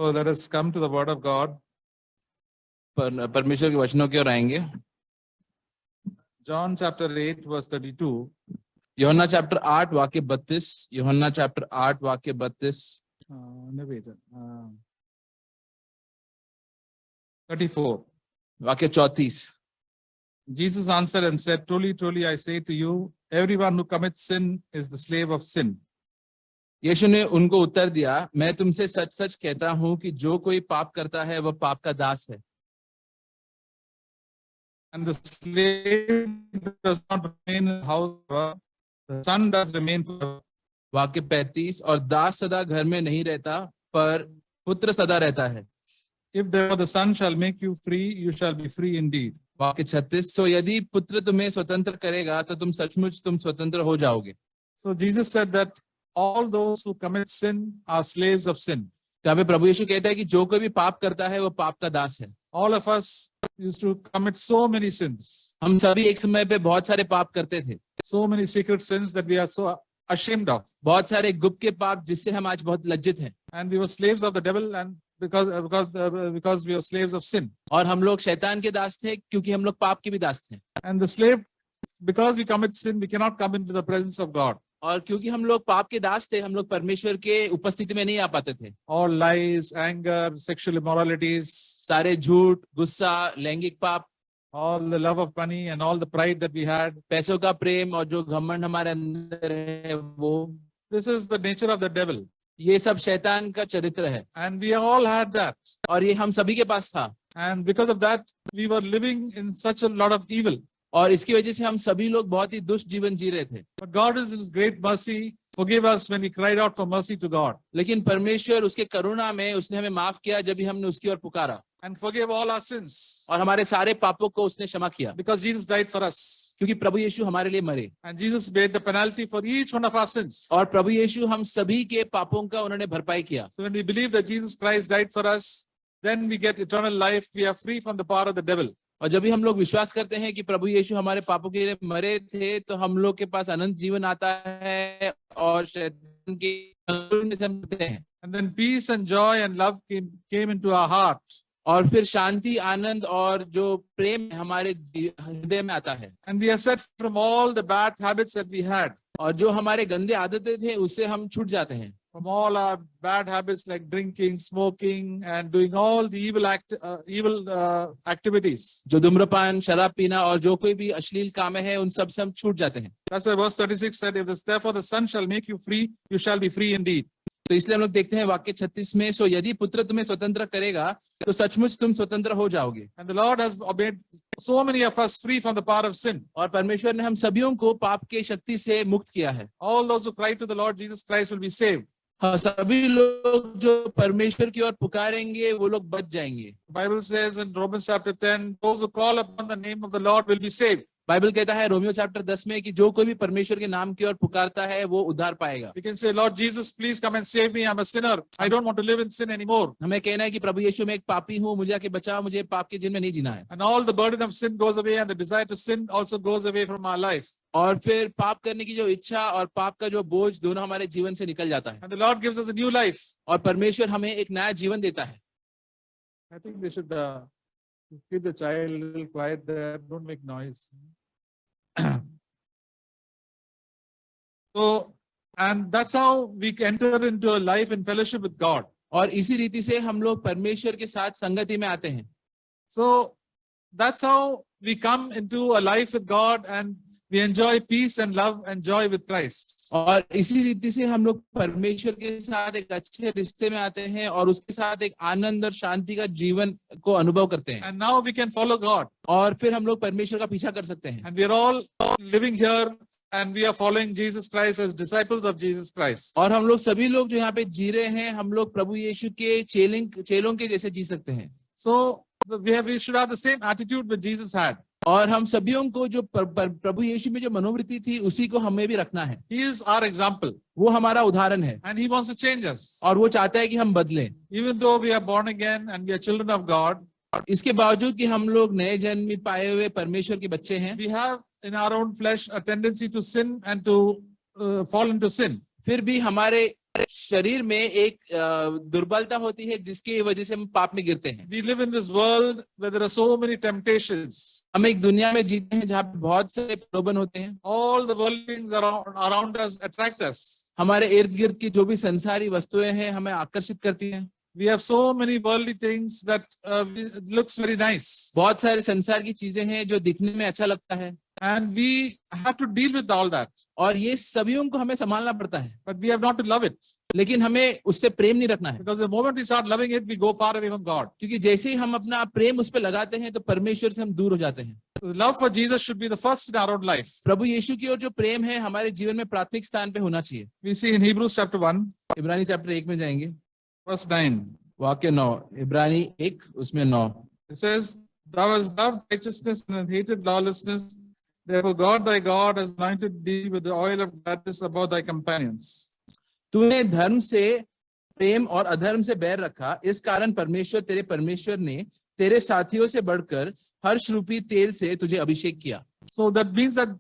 So let us come to the word of God. परमेश्वर के वचनों की ओर आएंगे। John chapter 8 verse 32. यूहन्ना चैप्टर 8 वाक्य 32। यूहन्ना चैप्टर 8 वाक्य 32। 34. वाक्य 34। Jesus answered and said, "Truly, truly, I say to you, everyone who commits sin is the slave of sin." यीशु ने उनको उत्तर दिया, मैं तुमसे सच सच कहता हूं कि जो कोई पाप करता है वह पाप का दास है। And the slave does not remain in the house, the son does remain forever. वाक्य 35। और दास सदा घर में नहीं रहता, पर पुत्र सदा रहता है। If therefore the son shall make you free, you shall be free indeed. वाक्य 36। तो यदि पुत्र तुम्हें स्वतंत्र करेगा तो तुम सचमुच तुम स्वतंत्र हो जाओगे। So Jesus said that all those who commit sin are slaves of sin. जहाँ पे प्रभु यीशु कहता है कि जो कोई भी पाप करता है वो पाप का दास है। All of us used to commit so many sins. हम सभी एक समय पे बहुत सारे पाप करते थे। So many secret sins that we are so ashamed of. बहुत सारे गुप्त के पाप जिससे हम आज बहुत लज्जित हैं। And we were slaves of the devil, and because we were slaves of sin. और हम लोग शैतान के दास थे क्योंकि हम लोग पाप के भी दास थे। And the slave, because we commit sin, we cannot come into the presence of God. और क्योंकि हम लोग पाप के दास थे, हम लोग परमेश्वर के उपस्थिति में नहीं आ पाते थे। All lies, anger, sexual immoralities, सारे झूठ, गुस्सा, लैंगिक पाप, all the love of money and all the pride that we had, पैसों का प्रेम और जो घमंड हमारे अंदर है वो, this is the nature of the devil. ये सब शैतान का चरित्र है। And we all had that. और ये हम सभी के पास था। And because of that, we were living in such a lot of evil. और इसकी वजह से हम सभी लोग बहुत ही दुष्ट जीवन जी रहे थे। But God is in His great mercy, forgave us when we cried out for mercy to God. लेकिन परमेश्वर उसके करुणा में उसने हमें माफ किया जब भी हमने उसकी ओर पुकारा। And forgave all our sins. और हमारे सारे पापों को उसने क्षमा किया। Because Jesus died for us. क्योंकि प्रभु यीशु हमारे लिए मरे। And Jesus paid the penalty for each one of our sins. और प्रभु यीशु हम सभी के पापों का उन्होंने भरपाई किया। So when we believe that Jesus Christ died for us, then we get eternal life. We are free from the power of the devil. और जब भी हम लोग विश्वास करते हैं कि प्रभु यीशु हमारे पापों के लिए मरे थे, तो हम लोग के पास अनंत जीवन आता है और शैतान के अंकुर से हम मुक्ति हैं। And then peace and joy and love came into our heart. और फिर शांति, आनंद और जो प्रेम हमारे हृदय में आता है। And we are set from all the bad habits that we had. और जो हमारे गंदे आदतें थे उससे हम छूट जाते हैं। From all our bad habits like drinking, smoking, and doing all the evil activities. जो धूम्रपान, शराब पीना और जो कोई भी अश्लील काम है उन सब से हम छूट जाते हैं। That's why verse 36 said, "If therefore the Son shall make you free, you shall be free indeed." तो इसलिए हम लोग देखते हैं वाक्य 36 में, सो यदि पुत्र तुम्हें स्वतंत्र करेगा तो सचमुच तुम स्वतंत्र हो जाओगे। And the Lord has made so many of us free from the power of sin. और परमेश्वर ने हम सभियों को पाप के शक्ति से मुक्त किया है। All those who cry to the Lord Jesus Christ will be saved. हाँ, सभी लोग जो परमेश्वर की ओर पुकारेंगे वो लोग बच जाएंगे। The Bible says in Romans chapter 10, those who call upon the name of the Lord will be saved. Bible कहता है रोमियो चैप्टर 10 में कि जो कोई भी परमेश्वर के नाम की ओर पुकारता है वो उद्धार पाएगा। We can say, "Lord Jesus, please come and save me. I'm a sinner. I don't want to live in sin anymore." हमें कहना है कि प्रभु यीशु मैं एक पापी हूँ, मुझे आके बचाओ, मुझे पाप के जिन में नहीं जीना है। And all the burden of sin goes away, and the desire to sin also goes away from our life. और फिर पाप करने की जो इच्छा और पाप का जो बोझ दोनों हमारे जीवन से निकल जाता है। And the Lord gives us a new life. और परमेश्वर हमें एक नया जीवन देता है। I think they should keep the child a little quiet there. Don't make noise. So, and that's how we enter into a life in fellowship with God. और इसी रीति से हम लोग परमेश्वर के साथ संगति में आते हैं। So that's how we come into a life with God, and we enjoy peace and love and joy with Christ. और इसी रीति से हम लोग परमेश्वर के साथ एक अच्छे रिश्ते में आते हैं और उसके साथ एक आनंद और शांति का जीवन को अनुभव करते हैं। And now we can follow God. और फिर हम लोग परमेश्वर का पीछा कर सकते हैं। And we are all living here, and we are following Jesus Christ as disciples of Jesus Christ. और हम लोग सभी लोग जो यहाँ पे जी रहे हैं, हम लोग प्रभु यीशु के चेलों के जैसे जी सकते हैं। So we should have the same attitude that Jesus had. और हम सभियों को जो प्रभु यीशु में जो मनोवृत्ति थी उसी को हमें भी रखना है। He is our example. वो हमारा उदाहरण है। And He wants to change us. और वो चाहता है कि हम बदलें। Even though we are born again and we are children of God, इसके बावजूद कि हम लोग नए जन्म पाए हुए परमेश्वर के बच्चे हैं, we have in our own flesh a tendency to sin and to fall into sin. फिर भी हमारे शरीर में एक दुर्बलता होती है जिसकी वजह से हम पाप में गिरते हैं। We live in this world where there are so many temptations. हम एक दुनिया में जीते हैं जहाँ पे बहुत से प्रलोभन होते हैं। All the worldly things around us attract us. हमारे इर्द गिर्द की जो भी संसारी वस्तुएं हैं हमें आकर्षित करती हैं। We have so many worldly things that it looks very nice. बहुत सारे संसार की चीजें हैं जो दिखने में अच्छा लगता है, And we have to deal with all that. और ये सभी को हमें संभालना पड़ता है, But we have not to love it. लेकिन हमें उससे प्रेम नहीं रखना है। Because the moment we start loving it, we go far away from God. क्योंकि जैसे ही हम अपना प्रेम उस पर लगाते हैं तो परमेश्वर से हम दूर हो जाते हैं। The love for Jesus should be the first in our own life. प्रभु यीशु की ओर जो प्रेम है हमारे जीवन में प्राथमिक स्थान पे होना चाहिए। We see in Hebrews chapter 1, इब्रानी चैप्टर 1 में जाएंगे, verse 9. वाक्य 9, इब्रानी 1 उसमें 9। It says, Thou hast loved righteousness and hated lawlessness. Therefore God thy God has anointed thee with the oil of gladness above thy companions. तूने धर्म से प्रेम और अधर्म से बैर रखा, इस कारण परमेश्वर तेरे परमेश्वर ने तेरे साथियों से बढ़कर हर्ष रूपी तेल से तुझे अभिषेक किया। So that means that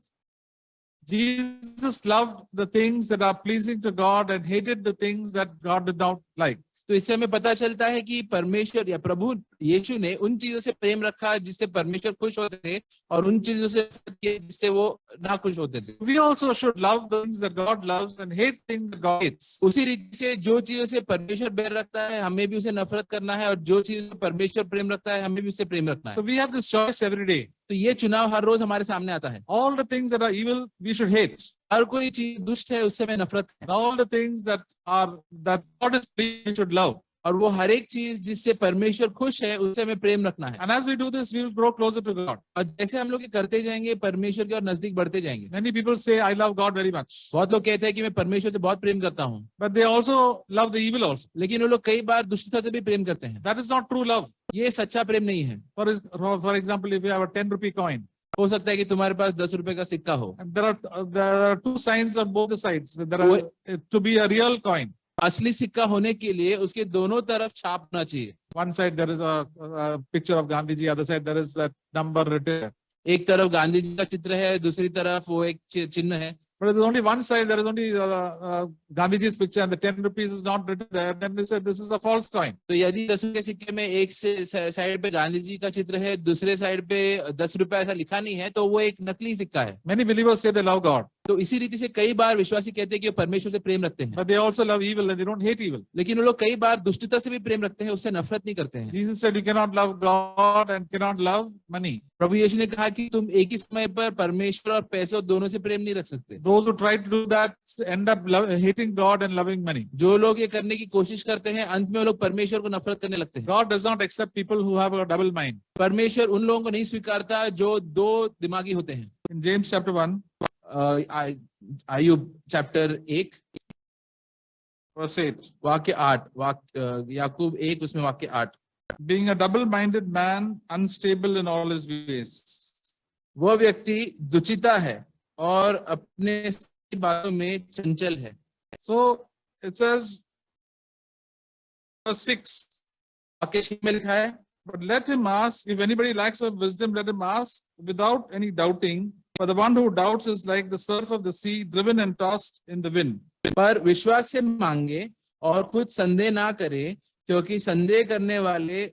Jesus loved the things that are pleasing to God and hated the things that God did not like. तो इससे हमें पता चलता है कि परमेश्वर या प्रभु यीशु ने उन चीजों से प्रेम रखा जिससे परमेश्वर खुश होते थे और उन चीजों से जिससे वो ना खुश होते थे। We also should love the things that God loves and hate things that God hates. उसी रीति से जो चीजों से परमेश्वर बैर रखता है हमें भी उसे नफरत करना है, और जो चीजों से परमेश्वर प्रेम रखता है हमें भी उससे प्रेम रखना है। So we have this choice every day. तो ये चुनाव हर रोज हमारे सामने आता है। All the things that are evil, we should hate. हर कोई चीज दुष्ट है उससे हमें नफरत है, And all the things that God is pleased, we should love. और वो हर एक चीज जिससे परमेश्वर खुश है उससे हमें प्रेम रखना है। And as we do this, we will grow closer to God. और जैसे हम लोग ये करते जाएंगे परमेश्वर के और नजदीक बढ़ते जाएंगे। Many people say, I love God very much. बहुत लोग कहते हैं कि मैं परमेश्वर से बहुत प्रेम करता हूँ, But they also love the evil also. लेकिन वो लोग कई बार दुष्टता से भी प्रेम करते हैं। That is not true love. ये सच्चा प्रेम नहीं है। For example, if you have a 10 rupee coin, हो सकता है कि तुम्हारे पास 10 रुपए का सिक्का हो, and there are two signs on both the sides. There are to be a real coin. असली सिक्का होने के लिए उसके दोनों तरफ छाप होना चाहिए। One side there is a picture of Gandhi ji, other side there is that number written. एक तरफ गांधी जी का चित्र है, दूसरी तरफ वो एक चिन्ह है। But there's only one side, there is only Gandhiji's picture and the 10 rupees is not written there. Then they said this is a false coin. तो यदि 10 के सिक्के में एक से साइड पे गांधी जी का चित्र है, दूसरे साइड पे 10 रुपए ऐसा लिखा नहीं है, तो वो एक नकली सिक्का है। Many believers say they love God. तो इसी रीति से कई बार विश्वासी कहते हैं कि वो परमेश्वर से प्रेम रखते हैं, But they also love evil and they don't hate evil. लेकिन वो लोग कई बार दुष्टता से भी प्रेम रखते हैं, उससे नफरत नहीं करते हैं। Jesus said you cannot love God and cannot love money. प्रभु यीशु ने कहा कि तुम एक ही समय पर परमेश्वर और पैसों दोनों से प्रेम नहीं रख सकते। Those who try to do that end up hating God and loving money. जो लोग ये करने की कोशिश करते हैं अंत में वो लोग परमेश्वर को नफरत करने लगते हैं। God does not accept people who have a double mind. परमेश्वर उन लोगों को नहीं स्वीकारता जो दो दिमागी होते हैं। In James chapter 1, Ayub chapter 1 verse 8. वाक्य 8, याकूब 1 उसमें वाक्य 8, Being a double-minded man, unstable in all his ways. वह व्यक्ति दुचिता है और अपने बातों में चंचल है। So it says, verse 6. वाक्य 6 में लिखा है, But let him ask, if anybody lacks of wisdom, let him ask without any doubting. For the one who doubts is like the surf of the sea, driven and tossed in the wind. पर विश्वास से मांगे और कुछ संदेह ना करे, क्योंकि संदेह करने वाले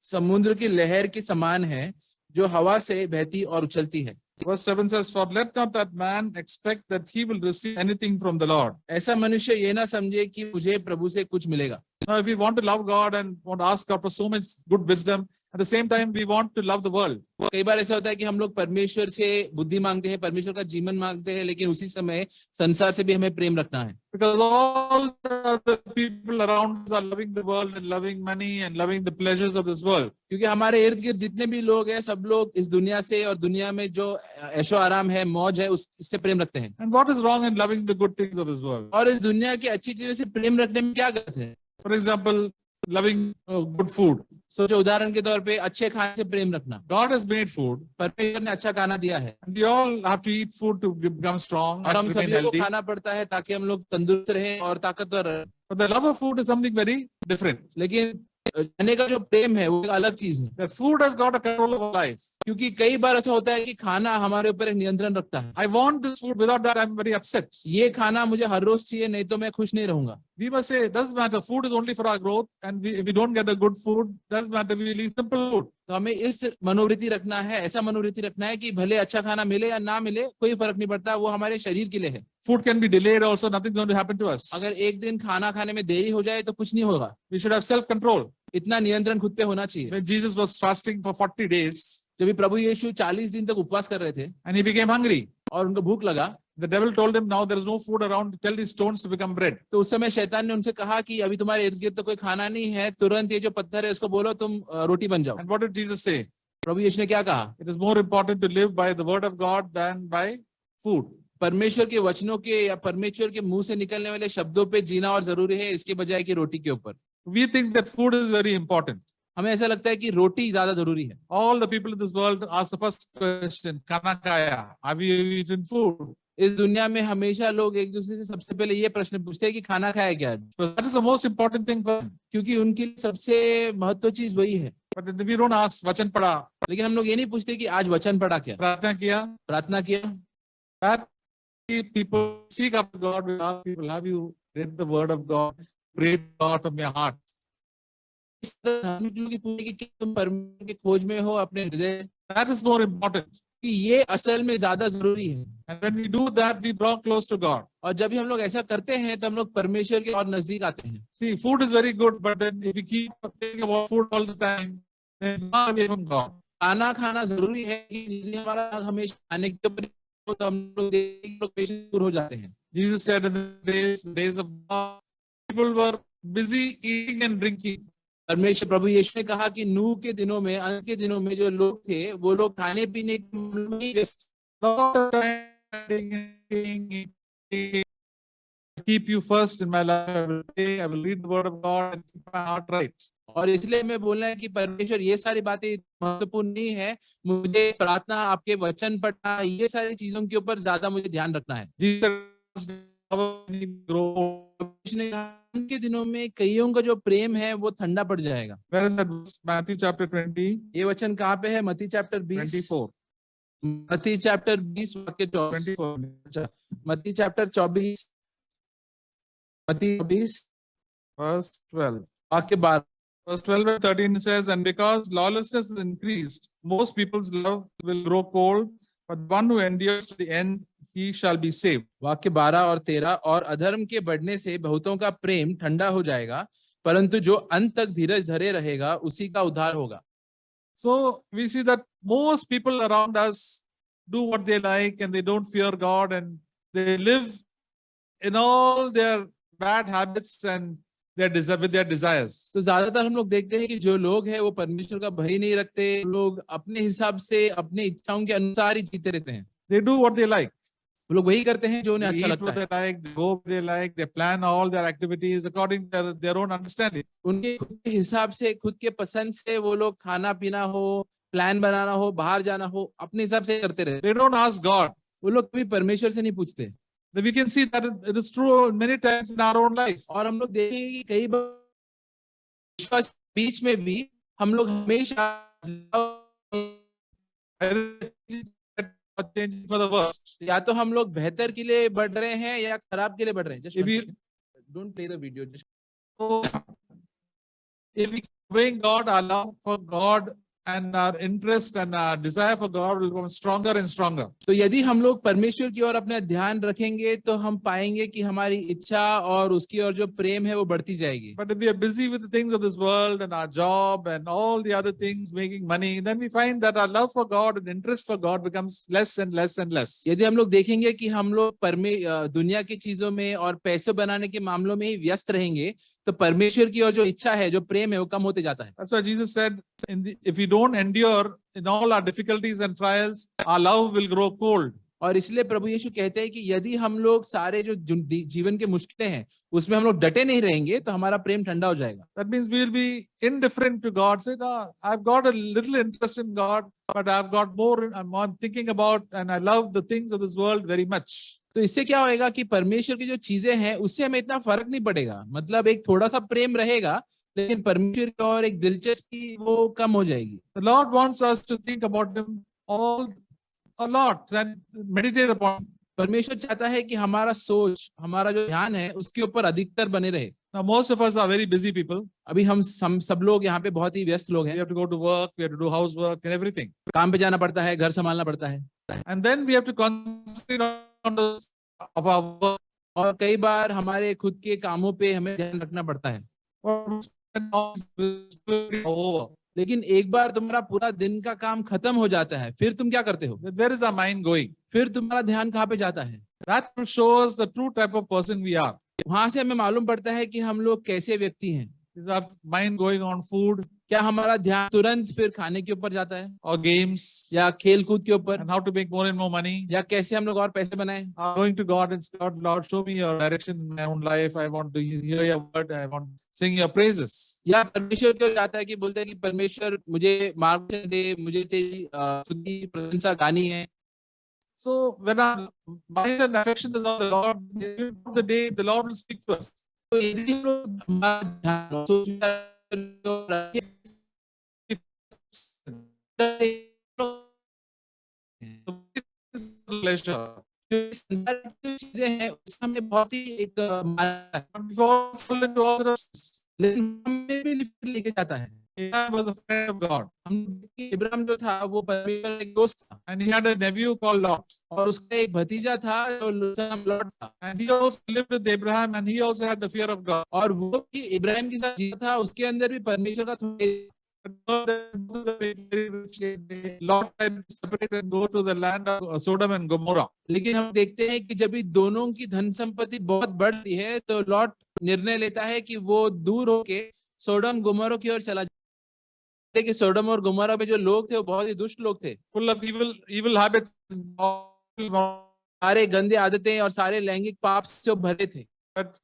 समुद्र की लहर के समान है जो हवा से बहती और उछलती है। Verse 7 says, For let not that man expect that he will receive anything from the Lord. ऐसा मनुष्य ये ना समझे कि मुझे प्रभु से कुछ मिलेगा। Now, if we want to love God and want to ask God for so much good wisdom, at the same time, we want to love the world. कई बार ऐसा होता है कि हम लोग परमेश्वर से बुद्धि मांगते हैं, परमेश्वर का जीवन मांगते हैं, लेकिन उसी समय संसार से भी हमें प्रेम रखना है। Because all the people around us are loving the world and loving money and loving the pleasures of this world. क्योंकि हमारे इर्द गिर्द जितने भी लोग हैं, सब लोग इस दुनिया से और दुनिया में जो ऐशो आराम है, मौज है, उससे प्रेम रखते हैं। And what is wrong in loving the good things of this world? और इस दुनिया की अच्छी चीजों से प्रेम रखने में क्या गलत है? For example, loving good food. सोचो उदाहरण के तौर पे अच्छे खाने से प्रेम रखना। God has made food. परमेश्वर ने अच्छा खाना दिया है। And we all have to eat food to become strong और हम and remain सभी को healthy. खाना पड़ता है ताकि हम लोग तंदुरुस्त रहें और ताकतवर रहें। But the love of food is something very different. लेकिन खाने का जो प्रेम है वो एक अलग चीज है। That food has got a control of our life. क्योंकि कई बार ऐसा होता है कि खाना हमारे ऊपर एक नियंत्रण रखता है। I want this food. Without that, I'm very upset. ये खाना मुझे हर रोज चाहिए, नहीं तो मैं खुश नहीं रहूंगा। We must say, it doesn't matter. Food is only for our growth. And if we don't get a good food, doesn't matter. We will eat simple food. तो हमें इस मनोवृत्ति रखना है, ऐसा मनोवृत्ति रखना है कि भले अच्छा खाना मिले या ना मिले, कोई फर्क नहीं पड़ता, वो हमारे शरीर के लिए है। Food can be delayed also. Nothing's going to happen to us. अगर एक दिन खाना खाने में देरी हो जाए तो कुछ नहीं होगा। We should have self-control. इतना नियंत्रण खुद पे होना चाहिए। When Jesus was fasting for 40 days जब भी प्रभु यीशु 40 दिन तक उपवास कर रहे थे and he became hungry, और उनको भूख लगा, the devil told him, now there is no food around. Tell these stones to become bread. तो उस समय शैतान ने उनसे कहा कि अभी तुम्हारे इर्द गिर्द तो कोई खाना नहीं है, तुरंत ये जो पत्थर है इसको बोलो तुम रोटी बन जाओ। And what did Jesus say? प्रभु यीशु ने क्या कहा? It is more important to live by the word of God than by food. परमेश्वर के वचनों के या परमेश्वर के मुंह से निकलने वाले शब्दों पे जीना और जरूरी है, इसके बजाय कि रोटी के ऊपर। We think that food is very important. हमें ऐसा लगता है कि रोटी ज्यादा जरूरी है। All the people in this world ask the first question, "Khana kaya? Have you eaten food?" इस दुनिया में हमेशा लोग एक दूसरे से सबसे पहले ये प्रश्न पूछते हैं कि खाना खाया क्या आज? So that is the most important thing for them. क्योंकि उनके लिए सबसे महत्व चीज वही है। But we don't ask, "Vachan pada?" लेकिन हम लोग ये नहीं पूछते कि आज वचन पढ़ा क्या, प्रार्थना किया? प्रार्थना किया। That people seek after God, we ask people, "Have you read the word of God? Prayed to God from your heart?" इस तरह हम लोग ये पूछे कि तुम परमेश्वर की खोज में हो अपने हृदय, That is more important. कि ये असल में ज्यादा जरूरी है। And when we do that, we draw close to God. और जब भी हम लोग ऐसा करते हैं तो हम लोग परमेश्वर के और नजदीक आते हैं। See, food is very good, but then if we keep thinking about food all the time, then we are away from God. खाना खाना जरूरी है कि यदि हमारा हमेशा खाने के ऊपर हो तो हम लोग दूर हो जाते हैं। Jesus said in the days of God, people were busy eating and drinking. परमेश्वर प्रभु यीशु ने कहा कि नूह के दिनों में, अंत के दिनों में जो लोग थे वो लोग खाने पीने के मामले में ही व्यस्त। Lot of time eating. Keep you first in my life. I will pray, I will read the word of God and keep my heart right. और इसलिए मैं बोलना है कि परमेश्वर ये सारी बातें महत्वपूर्ण नहीं है, मुझे प्रार्थना, आपके वचन पढ़ना, ये सारी चीजों के ऊपर ज्यादा मुझे ध्यान रखना है। Jesus ने कहा के दिनों में कईयों का जो प्रेम है वो ठंडा पड़ जाएगा। Where is that verse? Matthew chapter 20, ये वचन कहाँ पे है? मत्ती चैप्टर 20, 24. मत्ती चैप्टर 20 वाक्य 24। 24. अच्छा, मत्ती चैप्टर 24, मत्ती 24 Verse 12. वाक्य 12। Verse 12 and 13 says, and because lawlessness is increased, most people's love will grow cold, but one who endures to the end, he shall be saved. वाक्य 12 और 13, और अधर्म के बढ़ने से बहुतों का प्रेम ठंडा हो जाएगा, परंतु जो अंत तक धीरज धरे रहेगा उसी का उद्धार होगा। So we see that most people around us do what they like and they don't fear God and they live in all their bad habits and with their desires. तो ज्यादातर हम लोग देखते हैं कि जो लोग हैं वो परमेश्वर का भय नहीं रखते, लोग अपने हिसाब से अपने इच्छाओं के अनुसार ही जीते रहते हैं। They do what they like. वो लोग वही करते हैं जो उन्हें They अच्छा eat लगता what है। they like, they go where they like, they plan all their activities according to their own understanding. उनके खुद के हिसाब से, खुद के पसंद से वो लोग खाना पीना हो, प्लान बनाना हो, बाहर जाना हो, अपने हिसाब से करते रहते। They don't ask God. वो लोग कभी परमेश्वर से नहीं पूछते। We can see that it is true many times in our own life. और हम लोग देखेंगे कि कई बार विश्वास बीच में भी हम लोग हमेशा Changing for the worst. या तो हम लोग बेहतर के लिए बढ़ रहे हैं या खराब के लिए बढ़ रहे हैं। If we- don't play the video. So, if we obeying God, our love for God and our interest and our desire for God will become stronger and stronger. तो यदि हम लोग परमेश्वर की ओर अपना ध्यान रखेंगे तो हम पाएंगे कि हमारी इच्छा और उसकी ओर जो प्रेम है वो बढ़ती जाएगी। But if we are busy with the things of this world and our job and all the other things, making money, then we find that our love for God and interest for God becomes less and less and less. यदि हम लोग देखेंगे कि हम लोग दुनिया की चीजों में और पैसे बनाने के मामलों में ही व्यस्त रहेंगे तो परमेश्वर की ओर जो इच्छा है, जो प्रेम है, वो कम होते जाता है। That's why Jesus said, if we don't endure in all our difficulties and trials, our love will grow cold. और इसलिए प्रभु यीशु कहते हैं कि यदि हम लोग सारे जो जीवन के मुश्किलें हैं उसमें हम लोग डटे नहीं रहेंगे तो हमारा प्रेम ठंडा हो जाएगा। That means we will be indifferent to God. Say, no, I've got a little interest in God, but I've got more, I'm thinking about, and I love the things of this world very much. तो इससे क्या होएगा कि परमेश्वर की जो चीजें हैं उससे हमें इतना फर्क नहीं पड़ेगा। मतलब एक थोड़ा सा प्रेम रहेगा लेकिन परमेश्वर की और एक दिलचस्पी वो कम हो जाएगी। The Lord wants us to think about Him all a lot and meditate upon Him. परमेश्वर चाहता है कि हमारा सोच, हमारा जो ध्यान है उसके ऊपर अधिकतर बने रहे। Now, most of us are very busy people. अभी हम सब लोग यहाँ पे बहुत ही व्यस्त लोग We हैं। have to go to work, we have to do housework and everything. काम पे जाना पड़ता है, घर संभालना पड़ता है, And then we have to concentrate on the of our work. और कई बार हमारे खुद के कामों पे हमें ध्यान रखना पड़ता है। And all is over. लेकिन एक बार तुम्हारा पूरा दिन का काम खत्म हो जाता है, फिर तुम क्या करते हो? Where is our mind going? फिर तुम्हारा ध्यान कहाँ पे जाता है? That will show us the true type of person we are. वहां से हमें मालूम पड़ता है कि हम लोग कैसे व्यक्ति हैं। Is our mind going on food क्या हमारा ध्यान तुरंत फिर खाने के ऊपर जाता है, or games या खेल कूद के ऊपर, and how to make more and more money? या कैसे हम लोग और पैसे बनाएं? Going to God and say, God, Lord, show me your direction in my own life. I want to hear your word. I want to sing your praises. या परमेश्वर को जाता है कि बोलते हैं कि परमेश्वर मुझे मार्गदर्शन दे, मुझे तेरी स्तुति प्रशंसा गानी है। So when our mind and affection is on the Lord, the day the Lord will speak to us. तो यदि हम लोग हमारा ध्यान और सोच विचार रखें, Pleasure. जो संसार की चीजें हैं उसका हमें बहुत ही एक माना है, But before fall into all the rest, लेकिन हमें भी लिफ्ट लेके जाता है। Abraham was a friend of God, हम इब्राहिम जो था वो परमेश्वर का एक दोस्त था, and he had a nephew called Lot, और उसका एक भतीजा था जो उसका नाम लॉट था, and he also lived with Abraham, and he also had the fear of God. और वो भी इब्राहिम के साथ जीता था, उसके अंदर भी परमेश्वर का थोड़ा। Lot had separated and go to the land of Sodom and Gomorrah. लेकिन हम देखते हैं कि जब भी दोनों की धन संपत्ति बहुत बढ़ती है तो लॉट निर्णय लेता है कि वो दूर होके सोडम गोमोरा की ओर चला जाए। कि सोडम और गोमोरा में जो लोग थे वो बहुत ही दुष्ट लोग थे, Full of evil habits, सारे गंदे आदतें और सारे लैंगिक पाप से भरे थे। but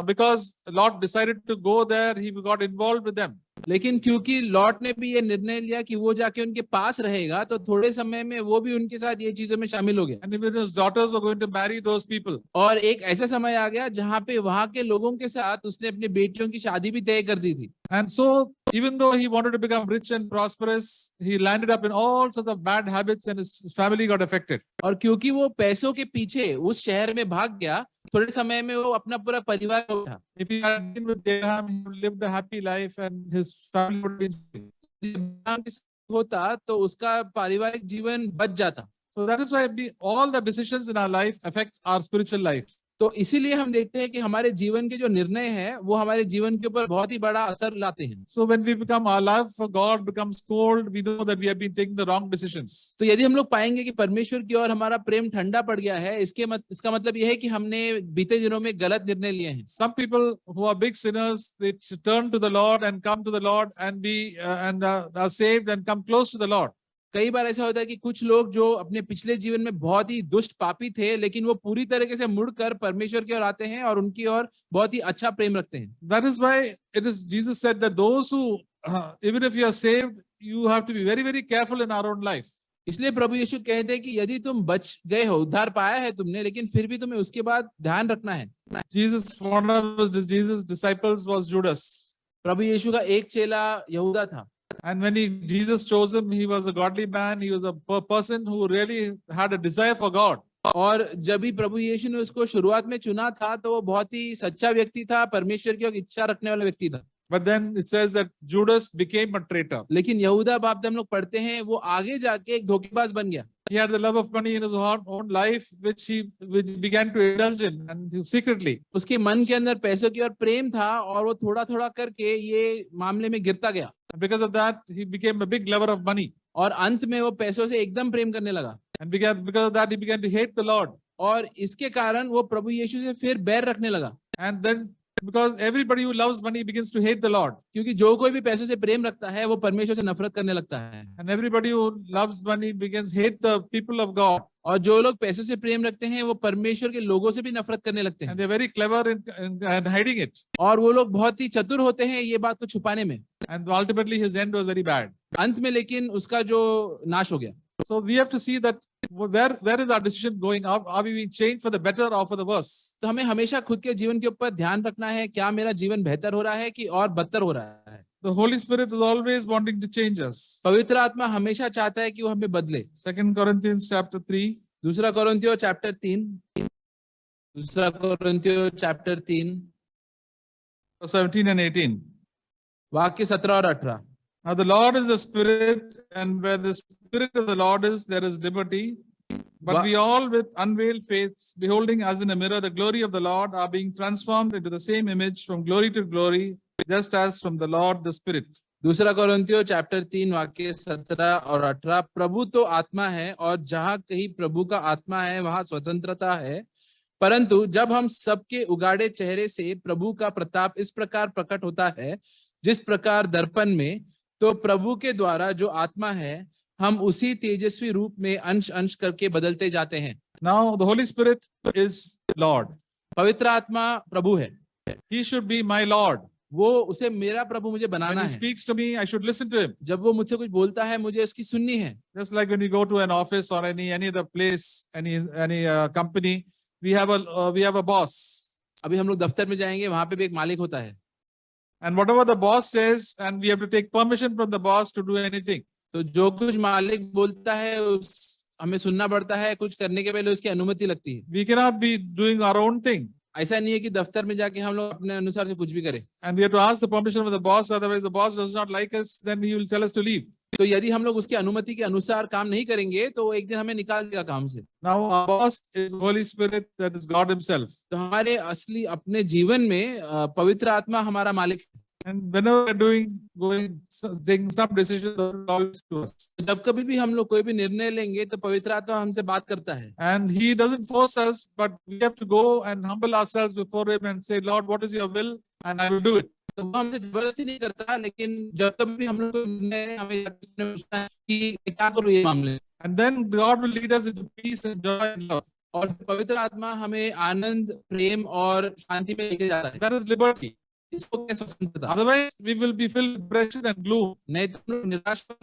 because Lot decided to go there, he got involved with them. लेकिन क्योंकि लॉट ने भी ये निर्णय लिया कि वो जाके उनके पास रहेगा, तो थोड़े समय में वो भी उनके साथ ये चीजों में शामिल हो गया। And even his daughters were going to marry those people. और एक ऐसा समय आ गया जहाँ पे वहां के लोगों के साथ उसने अपनी बेटियों की शादी भी तय कर दी थी। And so, even though he wanted to become rich and prosperous, he landed up in all sorts of bad habits, and his family got affected. और क्योंकि वो पैसों के पीछे उस शहर में भाग गया, थोड़े समय में वो अपना पूरा परिवार उठा। If he had been with Abraham, he would have lived a happy life, and his family would be saved. होता तो उसका पारिवारिक जीवन बच जाता। So that is why all the decisions in our life affect our spiritual life. तो इसीलिए हम देखते हैं कि हमारे जीवन के जो निर्णय हैं वो हमारे जीवन के ऊपर बहुत ही बड़ा असर लाते हैं। So when we become, our love for God becomes cold, we know that we have been taking the wrong decisions. तो यदि हम लोग पाएंगे कि परमेश्वर की ओर हमारा प्रेम ठंडा पड़ गया है, इसका मतलब यह है कि हमने बीते दिनों में गलत निर्णय लिए हैं। Some people who are big sinners, they turn to the Lord and come to the Lord and are saved and come close to the Lord. कई बार ऐसा होता है कि कुछ लोग जो अपने पिछले जीवन में बहुत ही दुष्ट पापी थे, लेकिन वो पूरी तरीके से मुड़कर परमेश्वर की ओर आते हैं और उनकी ओर बहुत ही अच्छा प्रेम रखते हैं। That is why Jesus said that those who, even if you are saved, you have to be very, very careful in our own life. इसलिए प्रभु यीशु कहते हैं कि यदि तुम बच गए हो, उद्धार पाया है तुमने, लेकिन फिर भी तुम्हें उसके बाद ध्यान रखना है। One of Jesus' disciples was Judas. प्रभु यीशु का एक चेला यहूदा था। And when Jesus chose him, he was a godly man. He was a person who really had a desire for God. और जब भी प्रभु यीशु ने उसको शुरुआत में चुना था तो वो बहुत ही सच्चा व्यक्ति था, परमेश्वर की इच्छा रखने वाला व्यक्ति था। But then it says that Judas became a traitor. लेकिन यहूदा बाप हम लोग पढ़ते हैं वो आगे जाके एक धोखेबाज बन गया। He had the love of money in his own life, which he began to indulge in, and secretly. उसके मन के अंदर पैसों की ओर प्रेम था और वो थोड़ा थोड़ा करके ये मामले में गिरता गया। Because of that, he became a big lover of money. और अंत में वो पैसों से एकदम प्रेम करने लगा। And because of that, he began to hate the Lord. और इसके कारण वो प्रभु यीशु से फिर बैर रखने लगा। And then, because everybody who loves money begins to hate the Lord. क्योंकि जो कोई भी पैसों से प्रेम रखता है वो परमेश्वर से नफरत करने लगता है। And everybody who loves money begins to hate the people of God. और जो लोग पैसों से प्रेम रखते हैं वो परमेश्वर के लोगों से भी नफरत करने लगते हैं। And they're very clever in hiding it. और वो लोग बहुत ही चतुर होते हैं ये बात को छुपाने में। And ultimately his end was very bad. अंत में लेकिन उसका जो नाश हो गया। So we have to see that where is our decision going? Are we being changed for the better or for the worse? तो हमें हमेशा खुद के जीवन के ऊपर ध्यान रखना है, क्या मेरा जीवन बेहतर हो रहा है कि और बदतर हो रहा है। The Holy Spirit is always wanting to change us. पवित्र आत्मा हमेशा चाहता है कि वो हमें बदले। 2 Corinthians chapter 3. दूसरा कोरिन्थियों चैप्टर 3, दूसरा कोरिन्थियों चैप्टर 3 verse 17 and 18. वाक्य 17 और 18। Now the Lord is the Spirit, and where the Spirit of the Lord is, there is liberty. But we all with unveiled faces, beholding as in a mirror the glory of the Lord, are being transformed into the same image from glory to glory, just as from the Lord the Spirit. दूसरा कोरिन्थियों chapter 3 वाक्य 17 और 18। प्रभु तो आत्मा है, और जहाँ कहीं प्रभु का आत्मा है वहां स्वतंत्रता है। परंतु जब हम सबके उगाड़े चेहरे से प्रभु का प्रताप इस प्रकार प्रकट होता है जिस प्रकार दर्पण में, तो प्रभु के द्वारा जो आत्मा है हम उसी तेजस्वी रूप में अंश अंश करके बदलते जाते हैं। Now the Holy Spirit is Lord. पवित्र आत्मा प्रभु है। He should be my Lord. वो उसे मेरा प्रभु मुझे When बनाना he है। speaks to me, I should listen to him. जब वो मुझसे कुछ बोलता है मुझे उसकी सुननी है। Just like when you go to an office or any other place, any company, we have a boss. अभी हम लोग दफ्तर में जाएंगे, वहां पे भी एक मालिक होता है। And whatever the boss says, and we have to take permission from the boss to do anything. तो जो कुछ मालिक बोलता है उस हमें सुनना पड़ता है, कुछ करने के पहले उसकी अनुमति लगती है। We cannot be doing our own thing. ऐसा नहीं है कि दफ्तर में जाके हम लोग अपने अनुसार से कुछ भी करें। And we have to ask the permission of the boss, otherwise the boss does not like us, then he will tell us to leave. तो यदि हम लोग उसकी अनुमति के अनुसार काम नहीं करेंगे तो वो एक दिन हमें निकाल देगा काम से। Now our boss is the Holy Spirit, that is God himself. तो हमारे असली अपने जीवन में पवित्र आत्मा हमारा मालिक है। And whenever we're taking some decisions, the Lord is to us. जब कभी भी हम लोग कोई भी निर्णय लेंगे तो पवित्र आत्मा हमसे बात करता है। And he doesn't force us, but we have to go and humble ourselves before him and say, Lord, what is your will? And I will do it. तो वो हमसे जबरदस्ती नहीं करता, लेकिन जब कभी भी हम लोग को निर्णय हमें पूछना है कि क्या करूँ ये मामले। And then God will lead us into peace and joy and love. और पवित्र आत्मा हमें आनंद, प्रेम और शांति में लेके जाता है। That is liberty. इसको क्या स्वतंत्रता। Otherwise, we will be filled with depression and gloom. नहीं तो हम लोग निराश What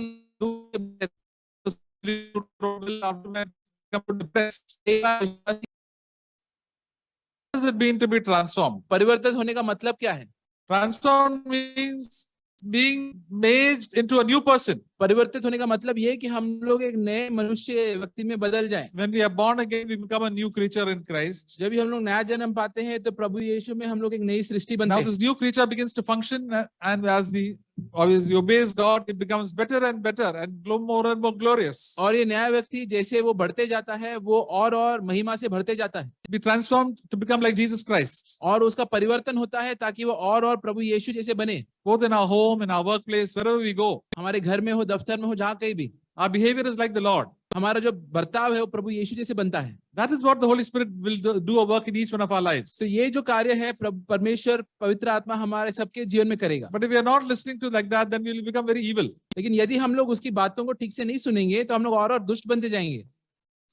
does it mean to be transformed? परिवर्तित होने का मतलब क्या है? Transformed means being made into a new person. परिवर्तित होने का मतलब ये है कि हम लोग एक नए मनुष्य व्यक्ति में बदल जाएं। When we are born again, we become a new creature in Christ. जब भी हम लोग नया जन्म पाते हैं तो प्रभु यीशु में हम लोग एक नई सृष्टि बनते Now हैं। this new creature begins to function, and as he obeys God, it becomes better and better and more and more glorious. और ये नया व्यक्ति जैसे वो बढ़ते जाता है वो और महिमा से बढ़ते जाता है। Be transformed to become like Jesus Christ. और उसका परिवर्तन होता है ताकि वो और प्रभु यीशु जैसे बने। Both in our home, in our workplace, wherever we go. हमारे घर में हो, दफ्तर में हो, जहाँ कहीं भी Our behavior is like the Lord. हमारा जो बर्ताव है वो प्रभु यीशु जैसे बनता है। That is what the Holy Spirit will do a work in each one of our lives. तो ये जो कार्य है परमेश्वर पवित्र आत्मा हमारे सबके जीवन में करेगा। But if we are not listening to like that, then we will become very evil. लेकिन यदि हम लोग उसकी बातों को ठीक से नहीं सुनेंगे तो हम लोग और दुष्ट बनते जाएंगे।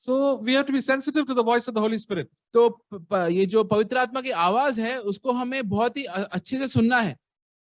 So we have to be sensitive to the voice of the Holy Spirit. तो ये जो पवित्र आत्मा की आवाज है उसको हमें बहुत ही अच्छे से सुनना है।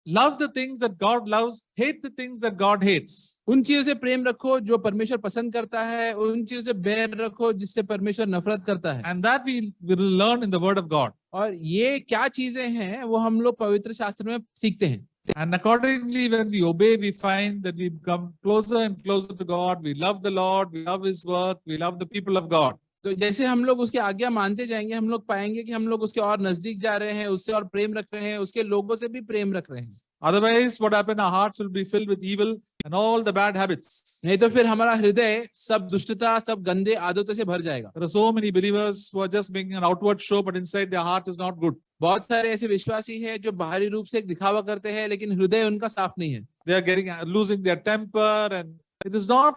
Love the things that God loves, hate the things that God hates. उन चीजों से प्रेम रखो जो परमेश्वर पसंद करता है, उन चीजों से बैर रखो जिससे परमेश्वर नफरत करता है। And that we will learn in the Word of God. और ये क्या चीजें हैं वो हम लोग पवित्र शास्त्र में सीखते हैं। And accordingly, when we obey, we find that we become closer and closer to God. We love the Lord, we love His work, we love the people of God. तो जैसे हम लोग उसकी आज्ञा मानते जाएंगे हम लोग पाएंगे कि हम लोग उसके और नजदीक जा रहे हैं, उससे और प्रेम रख रहे हैं, उसके लोगों से भी प्रेम रख रहे हैं। Otherwise, what happens? Our hearts will be filled with evil and all the bad habits. नहीं तो फिर हमारा हृदय सब दुष्टता, सब गंदे आदतों से भर जाएगा। There are so many believers who are just making an outward show, but inside their heart is not good. बहुत सारे ऐसे विश्वासी हैं जो बाहरी रूप से एक दिखावा करते हैं लेकिन हृदय उनका साफ नहीं है। They are losing their temper, and it is not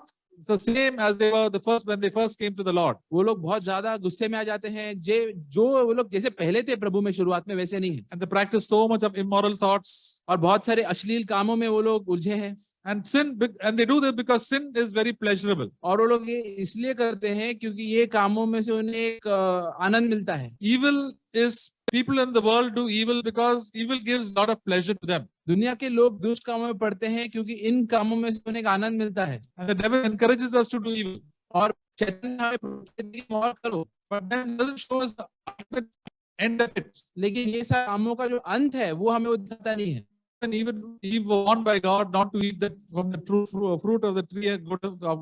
the same as they were when they first came to the Lord. वो लोग बहुत ज्यादा गुस्से में आ जाते हैं। जो वो लोग जैसे पहले थे प्रभु में शुरुआत में वैसे नहीं है। And they practice so much of immoral thoughts. और बहुत सारे अश्लील कामों में वो लोग उलझे हैं। And they do this because sin is very pleasurable. और वो लोग ये इसलिए करते हैं क्योंकि ये कामों में से उन्हें एक आनंद मिलता है। Evil is people in the world do evil because evil gives a lot of pleasure to them. दुनिया के लोग दुष्ट कामों में पड़ते हैं क्योंकि इन कामों में से उन्हें एक आनंद मिलता है, And the devil encourages us to do evil. और शैतान हमें प्रोत्साहित करता है कि तुम और करो, But then doesn't show us the ultimate end of it. लेकिन ये सारे कामों का जो अंत है वो हमें वो दिखाता नहीं है। And even Eve was warned by God not to eat from the true fruit of the tree of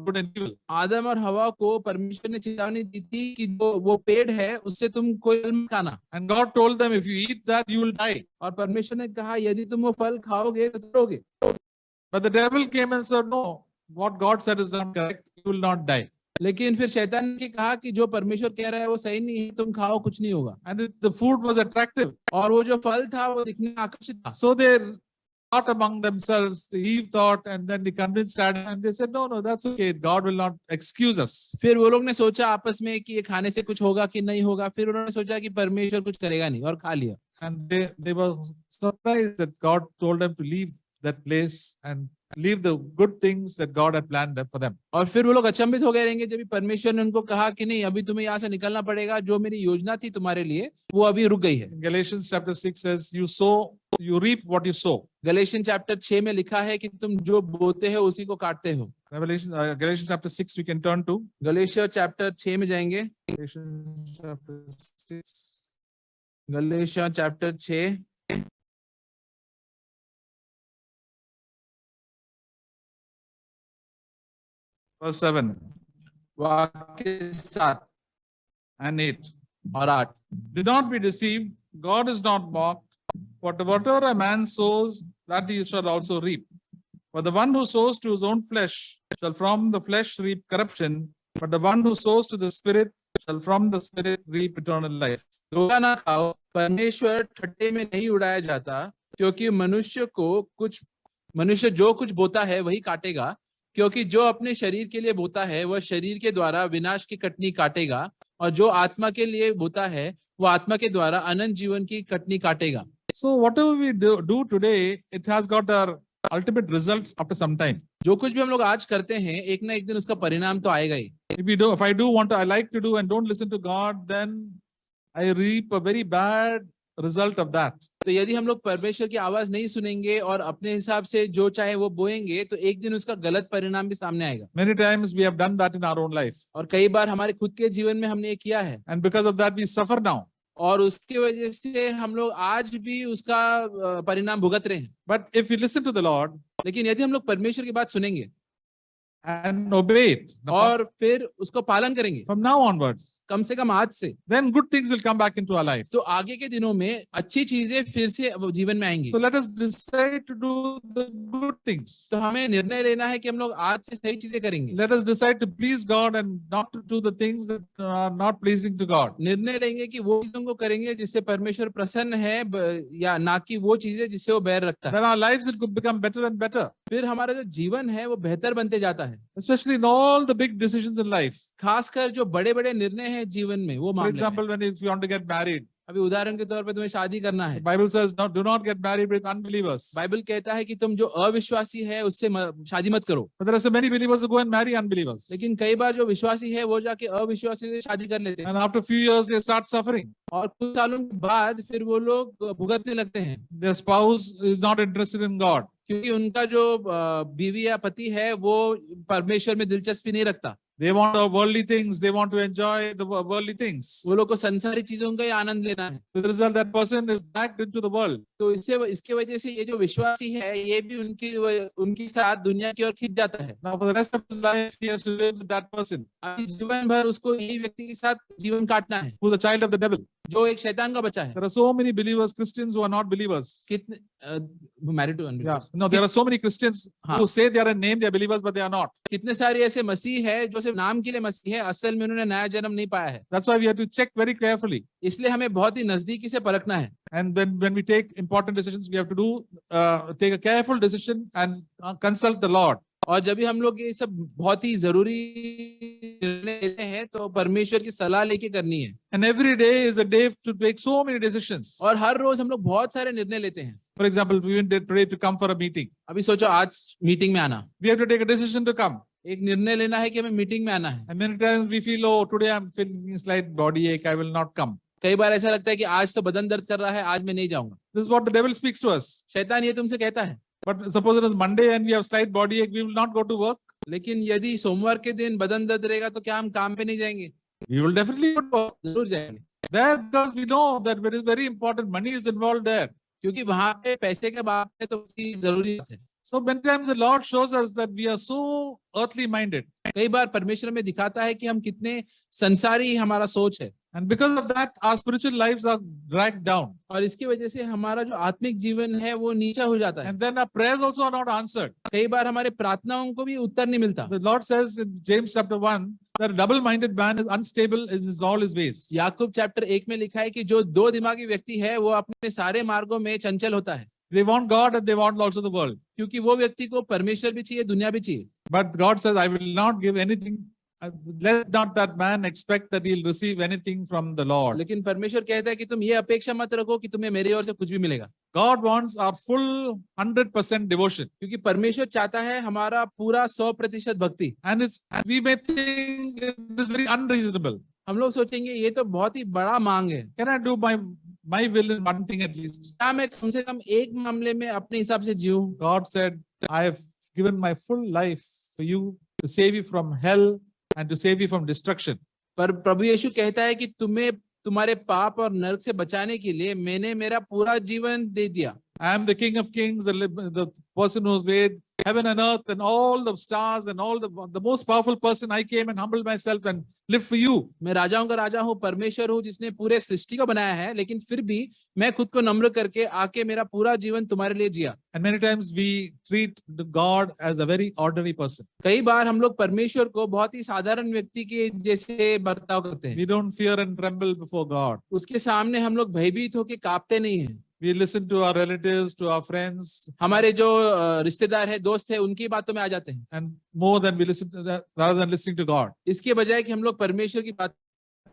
good and evil. आदम और हवा को परमेश्वर ने चेतावनी दी थी कि जो वो पेड़ है उससे तुम कोई फल मत खाना, And God told them, if you eat that, you will die. और परमेश्वर ने कहा यदि तुम वो फल खाओगे तो मरोगे। But the devil came and said, no, what God said is not correct. You will not die. लेकिन फिर शैतान ने कहा कि जो परमेश्वर कह रहा है वो सही नहीं है, तुम खाओ कुछ नहीं होगा। And the food was attractive. और वो जो फल था वो दिखने में आकर्षित था। So they thought among themselves, Eve thought, and then they convinced Adam, and they said, no, that's okay. God will not excuse us. फिर वो लोग ने सोचा आपस में कि ये खाने से कुछ होगा कि नहीं होगा, फिर उन्होंने सोचा कि परमेश्वर कुछ करेगा नहीं, और खा लिया। And they were surprised that God told them to leave that place and leave the good things that God had planned for them. और फिर वो लोग अचंभित हो गए रहेंगे जब परमेश्वर ने उनको कहा कि नहीं, अभी तुम्हें यहाँ से निकलना पड़ेगा, जो मेरी योजना थी तुम्हारे लिए वो अभी रुक गई है। Galatians chapter 6 says, you sow, you reap what you sow. Galatians chapter 6 में लिखा है कि तुम जो बोते हो उसी को काटते हो। Galatians chapter 6 we can turn to. Galatia chapter 6 में जाएंगे। Galatians chapter 6. Galatia chapter 6 verse 7 वाक्य 7 and 8. और 8। Do not be deceived. God is not mocked. Whatever a man sows, that he shall also reap. For the one who sows to his own flesh shall from the flesh reap corruption, but the one who sows to the Spirit shall from the Spirit reap eternal life. धोखा ना खाओ, परमेश्वर ठट्टे में नहीं उड़ाया जाता, क्योंकि मनुष्य जो कुछ बोता है वही काटेगा, क्योंकि जो अपने शरीर के लिए बोता है वह शरीर के द्वारा विनाश की कटनी काटेगा, और जो आत्मा के लिए बोता है वो आत्मा के द्वारा अनंत जीवन की कटनी काटेगा। So whatever we do today, it has got our ultimate result after some time. जो कुछ भी हम लोग आज करते हैं एक ना एक दिन उसका परिणाम तो आएगा ही। If I do what I like to do and don't listen to God, then I reap a very bad result of that. तो यदि हम लोग परमेश्वर की आवाज नहीं सुनेंगे और अपने हिसाब से जो चाहे वो बोएंगे तो एक दिन उसका गलत परिणाम भी सामने आएगा। Many times we have done that in our own life. और कई बार हमारे खुद के जीवन में हमने ये किया है। And because of that we suffer now. और उसकी वजह से हम लोग आज भी उसका परिणाम भुगत रहे हैं। But if we listen to the Lord, लेकिन यदि हम लोग परमेश्वर की बात सुनेंगे and obey it, और फिर उसको पालन करेंगे from now onwards, कम से कम आज से, then good things will come back into our life. तो आगे के दिनों में अच्छी चीजें फिर से जीवन में आएंगी। So let us decide to do the good things. तो हमें निर्णय लेना है कि हम लोग आज से सही चीजें करेंगे। Let us decide to please God and not to do the things that are not pleasing to God. निर्णय लेंगे कि वो चीजों को करेंगे जिससे परमेश्वर प्रसन्न है, या ना कि वो चीजें जिससे वो बैर रखता है। Then our lives will become better and better. फिर हमारा जो जीवन है वो बेहतर बनते जाता है। Especially in all the big decisions in life. खासकर जो बड़े बड़े निर्णय हैं जीवन में वो For मामले example, में। if you want to get married, अभी उदाहरण के तौर पे तुम्हें शादी करना the है, Bible says, no, do not get married with unbelievers. Bible कहता है कि तुम जो अविश्वासी है उससे शादी मत करो। But there are so many believers who go and marry unbelievers. लेकिन कई बार जो विश्वासी है वो जाके अविश्वासी से शादी कर लेते हैं, And after a few years, they start suffering. और कुछ सालों के बाद फिर वो लोग भुगतने लगते हैं, Their spouse is not interested in God. क्योंकि उनका जो बीवी या पति है वो परमेश्वर में दिलचस्पी नहीं रखता। They want worldly things. They want to enjoy the worldly things. वो लोग को संसारी चीजों का ही आनंद लेना है। With the result, that person is backed into the world. तो इसके वजह से ये जो विश्वासी है ये भी उनकी साथ दुनिया की ओर खींच जाता है। Now, for the rest of his life, he has to live with that person अभी जीवन भर उसको यही व्यक्ति के साथ जीवन काटना है who is a child of the devil. जो एक शैतान का बच्चा है। There are so many believers, Christians who are not believers. कितने married to unbelievers, No, there are so many Christians who say they are a name, they are believers, but they are not. कितने सारे ऐसे मसीह है जो सिर्फ नाम के लिए मसीह है, असल में उन्होंने नया जन्म नहीं पाया है। That's why we have to check very carefully. इसलिए हमें बहुत ही नजदीकी से परखना है। And when we take important decisions, we have to take a careful decision and consult the Lord. और जब भी हम लोग ये सब बहुत ही जरूरी निर्णय लेते हैं तो परमेश्वर की सलाह लेके करनी है। And every day is a day to take so many decisions. और हर रोज हम लोग बहुत सारे निर्णय लेते हैं। For example, we went today to come for a meeting. अभी सोचो आज मीटिंग में आना, We have to take a decision to come. एक निर्णय लेना है कि हमें मीटिंग में आना है। And many times we feel, oh, today I'm feeling slight body ache, I will not come. कई बार ऐसा लगता है कि आज तो बदन दर्द कर रहा है, आज मैं नहीं जाऊंगा। This is what the devil speaks to us. शैतान ये तुमसे कहता है। But suppose it is Monday and we have slight body ache, we will not go to work. लेकिन यदि सोमवार के दिन बदन दर्द रहेगा तो क्या हम काम पे नहीं जाएंगे? We will definitely go to work. जरूर जाएंगे, There, because we know that it is very important. Money is involved there. क्योंकि वहां पे पैसे का बात है तो उसकी जरूरी बात है। So many times the Lord shows us that we are so earthly minded. कई बार परमेश्वर में दिखाता है कि हम कितने संसारी हमारा सोच है, And because of that, our spiritual lives are dragged down. और इसकी वजह से हमारा जो आत्मिक जीवन है वो नीचा हो जाता है। And then our prayers also are not answered. कई बार हमारे प्रार्थनाओं को भी उत्तर नहीं मिलता। The Lord says in James chapter 1 that a double-minded man is unstable in all his ways. Yakub chapter 1 में लिखा है कि जो दो दिमागी व्यक्ति है वो अपने सारे मार्गों में चंचल होता है। They want God and they want also the world. क्योंकि वो व्यक्ति को परमेश्वर भी चाहिए, दुनिया भी चाहिए। But God says, I will not give anything. Let not that man expect that he'll receive anything from the Lord. लेकिन परमेश्वर कहता है कि तुम ये अपेक्षा मत रखो कि तुम्हें मेरी ओर से कुछ भी मिलेगा। God wants our full 100% devotion. क्योंकि परमेश्वर चाहता है हमारा पूरा 100% भक्ति। And we may think it is very unreasonable. हम लोग सोचेंगे ये तो बहुत ही बड़ा मांग है। Can I do my will in one thing at least? क्या मैं कम से कम एक मामले में अपने हिसाब से जीऊं? God said, I have given my full life for you to save you from hell and to save you from destruction. पर प्रभु यीशु कहता है कि तुम्हें तुम्हारे पाप और नरक से बचाने के लिए मैंने मेरा पूरा जीवन दे दिया। I am the King of Kings, the person who has made heaven and earth and all the stars and all the most powerful person. I came and humbled myself and lived for you. मैं राजाओं का राजा हूँ, परमेश्वर हूँ जिसने पूरे सृष्टि को बनाया है, लेकिन फिर भी मैं खुद को नम्र करके आके मेरा पूरा जीवन तुम्हारे लिए जिया। And many times we treat God as a very ordinary person. कई बार हम लोग परमेश्वर को बहुत ही साधारण व्यक्ति के जैसे बर्ताव करते हैं। We don't fear and tremble before God. उसके सामने हम लोग भयभीत होके कांपते नहीं हैं। We listen to our relatives, to our friends, हमारे जो रिश्तेदार है, दोस्त है, उनकी बातों में आ जाते हैं। and more than we listen to that, rather than listening to God. इसके बजाय कि हम लोग परमेश्वर की बात,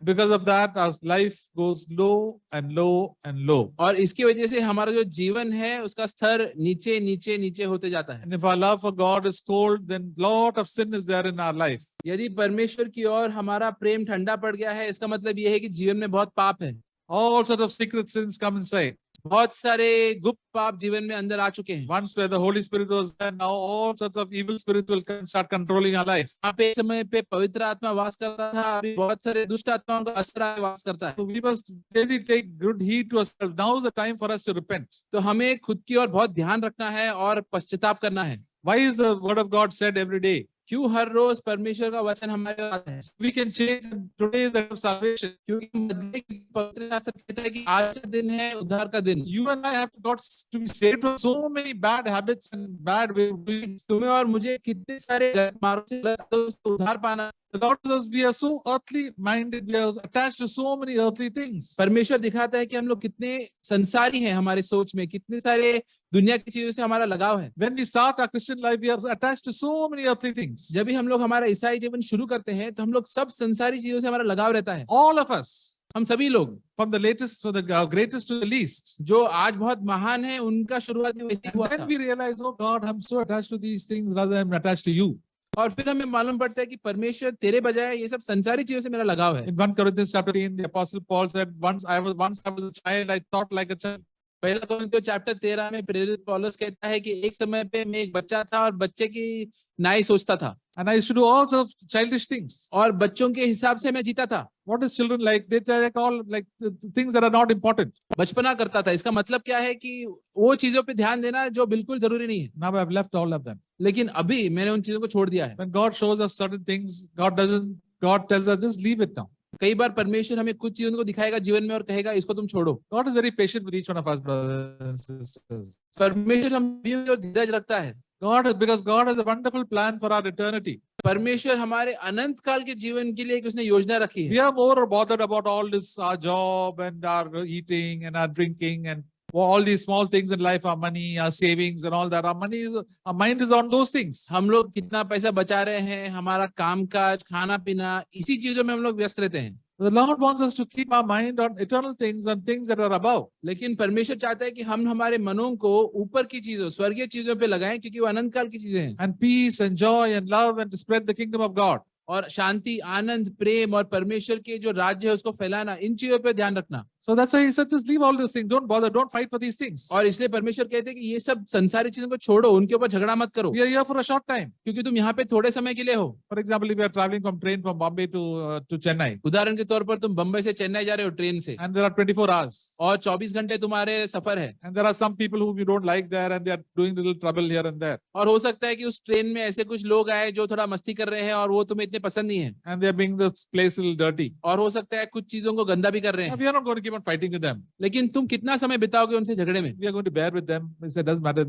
Because of that, our life goes low and low and low. और इसकी वजह से हमारा जो जीवन है उसका स्तर नीचे नीचे नीचे होते जाता है। And if our love for God is cold, then lot of sin is there in our life. यदि परमेश्वर की ओर हमारा प्रेम ठंडा पड़ गया है, इसका मतलब ये है कि जीवन में बहुत पाप है। All sorts of secret sins come inside. बहुत सारे गुप्त पाप जीवन में अंदर आ चुके हैं। Once where the Holy Spirit was there, now all sorts of evil spirits will start controlling our life. यहाँ पे समय पे पवित्र आत्मा वास करता था, अभी बहुत सारे दुष्ट आत्माओं का असर आगे वास करता है। So we must really take good heed to ourselves. Now is the time for us to repent. तो हमें खुद की ओर बहुत ध्यान रखना है और पश्चाताप करना है। Why is the word of God said every day? क्यों हर रोज परमेश्वर का वचन हमारे पास है? We can change. Today is the day of salvation. क्योंकि बदले की पवित्र शास्त्र कहता है कि आज का दिन है उद्धार का दिन। You and I have got to be saved from so many bad habits and bad way of doing. तुम्हें और मुझे कितने सारे गलत मार्गों से गलत आदतों से उद्धार पाना। The Lord says we are so earthly minded. We are attached to so many earthly things. परमेश्वर दिखाता है कि हम लोग कितने संसारी हैं, हमारे सोच में कितने सारे दुनिया की चीजों से हमारा लगाव है। When we start our Christian life, we are attached to so many earthly things. जब भी हम लोग हमारा ईसाई जीवन शुरू करते हैं तो हम लोग सब संसारी चीजों से हमारा लगाव रहता है। All of us, हम सभी लोग, from the latest, from the greatest to the least. जो आज बहुत महान है, उनका शुरुआत भी वैसे ही हुआ And था। then we realize, oh God, I'm so attached to these things rather than I'm attached to you. और फिर हमें मालूम पड़ता है कि परमेश्वर तेरे बजाय ये सब संसारी चीजों से मेरा लगाव है। In 1 Corinthians chapter 10, the Apostle Paul said, once I was a child, I thought like a child. पहला कोरिन्थियों चैप्टर 13 में प्रेरित पौलुस कहता है कि एक समय पे मैं एक बच्चा था और बच्चे की नाई सोचता था। And I used to do all sorts of childish things. और बच्चों के हिसाब से मैं जीता था। What is children like? They like all like the things that are not important. बचपना करता था। इसका मतलब क्या है कि वो चीजों पे ध्यान देना जो बिल्कुल जरूरी नहीं है। Now I've left all of them. लेकिन अभी मैंने उन चीजों को छोड़ दिया है। When God shows us certain things, God tells us, just leave it now. कई बार परमेश्वर हमें कुछ चीजों को दिखाएगा जीवन में और कहेगा इसको तुम छोड़ो। God is very patient with each one of us, brothers and sisters. परमेश्वर हम धीरज रखता है। Because God has a wonderful plan for our eternity. परमेश्वर हमारे अनंत काल के जीवन के लिए एक उसने योजना रखी We है। are more bothered about all this, our job and our eating and our drinking and all these small things in life, our money, our savings and all that. Our mind is on those things. हम लोग कितना पैसा बचा रहे हैं, हमारा कामकाज, खाना पीना, इसी चीजों में हम लोग व्यस्त रहते हैं। The Lord wants us to keep our mind on eternal things and things that are above. लेकिन परमेश्वर चाहता है कि हम हमारे मनों को ऊपर की चीजों, स्वर्गीय चीजों पे लगाएं, क्योंकि वो अनंत काल की चीजें हैं। And peace and joy and love and to spread the kingdom of God. और शांति, आनंद, प्रेम और परमेश्वर के जो राज्य है उसको फैलाना, इन चीजों पे ध्यान रखना। So that's why he said, just leave all those things. Don't bother. Don't fight for these things. और इसलिए परमेश्वर कहते हैं कि ये सब संसारिक चीजों को छोड़ो, उनके ऊपर झगड़ा मत करो, We are here for a short time. क्योंकि तुम यहाँ पे थोड़े समय के लिए हो। For example, if we are traveling from train from Bombay to Chennai, उदाहरण के तौर पर तुम बंबई से चेन्नई जा रहे हो ट्रेन से, and there are 24 hours, और 24 घंटे तुम्हारे सफर है, and there are some people whom you don't like there, and they are doing little trouble here and there, और हो सकता है कि उस ट्रेन में ऐसे कुछ लोग आए जो थोड़ा मस्ती कर रहे हैं और वो तुम्हें इतने पसंद नहीं है, and they are making this place a little dirty. और हो सकता है कुछ चीजों को गंदा भी कर रहे Now, हैं, we are not going to keep on fighting with them. लेकिन तुम कितना समय बिताओगे उनसे झगड़े में? We are going to bear with them. We said, doesn't matter.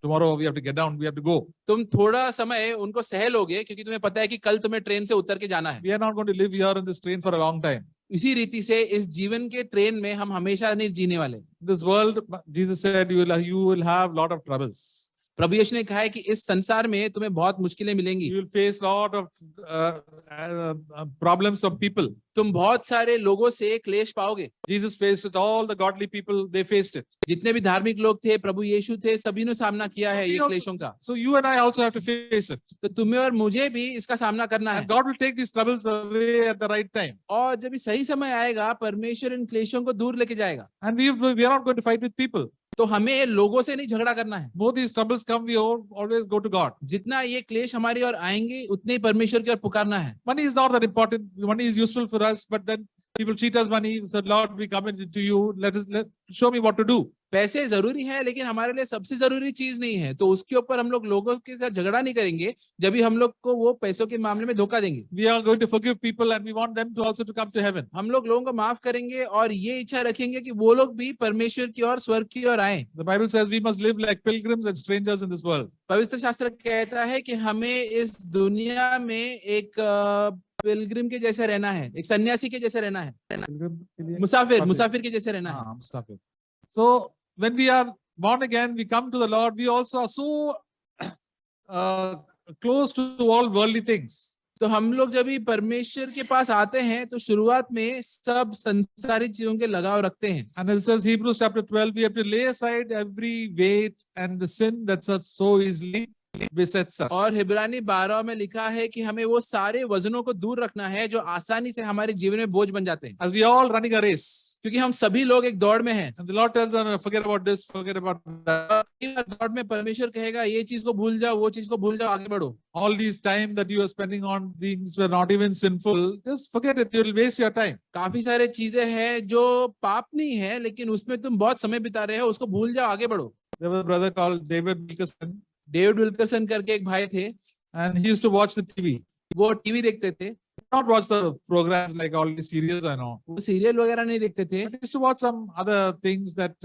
Tomorrow we have to get down. We have to go. तुम थोड़ा समय उनको सह लोगे क्योंकि तुम्हें पता है कि कल तुम्हें ट्रेन से उतर के जाना है। We are not going to live here in this train for a long time. इसी रीति से इस जीवन के ट्रेन में हम हमेशा नहीं जीने वाले। This world, Jesus said, you will have lot of troubles. प्रभु यीशु ने कहा है कि इस संसार में तुम्हें बहुत मुश्किलें मिलेंगी। You will face lot of problems of people. तुम बहुत सारे लोगों से क्लेश पाओगे। Jesus faced it. All the godly people, they faced it. जितने भी धार्मिक लोग थे, प्रभु यीशु थे, सभी ने सामना किया है ये क्लेशों का। So you and I also have to face it. तो तुम्हें और मुझे भी इसका सामना करना है। And God will take these troubles away at the right time. और जब सही समय आएगा, परमेश्वर इन क्लेशों को दूर लेके जाएगा। And we are not going to fight with people. तो हमें लोगों से नहीं झगड़ा करना है। Both these troubles come, we always go to God. जितना ये क्लेश हमारी ओर आएंगे, उतने ही परमेश्वर की ओर पुकारना है। Money is not that important. Money is useful for us, but then people cheat us money. So Lord, we come into you. Show me what to do. पैसे जरूरी है, लेकिन हमारे लिए सबसे जरूरी चीज नहीं है, तो उसके ऊपर हम लोग लोगों के साथ झगड़ा नहीं करेंगे जब भी हम लोग को वो पैसों के मामले में धोखा देंगे। We are going to forgive people and we want them to also to come to heaven. हम लोग लोगों को माफ करेंगे और ये इच्छा रखेंगे कि वो लोग भी परमेश्वर की ओर, स्वर्ग की ओर आए। The Bible says we must live like pilgrims and strangers in this world. पवित्र शास्त्र कहता है कि हमें इस दुनिया में एक पिलग्रिम के जैसे रहना है, एक सन्यासी के जैसे रहना है, मुसाफिर के जैसे रहना है। मुसाफिर। So when we are born again, we come to the Lord, we also are so close to all worldly things. तो हम लोग जब भी परमेश्वर के पास आते हैं तो शुरुआत में सब संसारिक चीजों के लगाव रखते हैं। And it says Hebrews chapter 12, we have to lay aside every weight and the sin that so easily besets us. और हिब्रानी 12 में लिखा है कि हमें वो सारे वजनों को दूर रखना है जो आसानी से हमारे जीवन में बोझ बन जाते हैं। As we are all running a race. क्योंकि हम सभी लोग एक दौड़ में हैं। And the Lord tells us, forget about this, forget about that. दौड़ में परमेश्वर कहेगा ये चीज को भूल जाओ, वो चीज को भूल जाओ, आगे बढ़ो। All these time that you are spending on things were not even sinful. Just forget it. You will waste your time. काफी सारे चीजें हैं जो पाप नहीं है, लेकिन उसमें तुम बहुत समय बिता रहे हो, उसको भूल जाओ, आगे बढ़ो। There was a brother called David Wilkerson. David Wilkerson करके एक भाई थे। And he used to watch the TV. वो टीवी देखते थे। Not watch the programs like all the serials I know. वो सीरियल वगैरह नहीं देखते थे। But he used to watch some other things that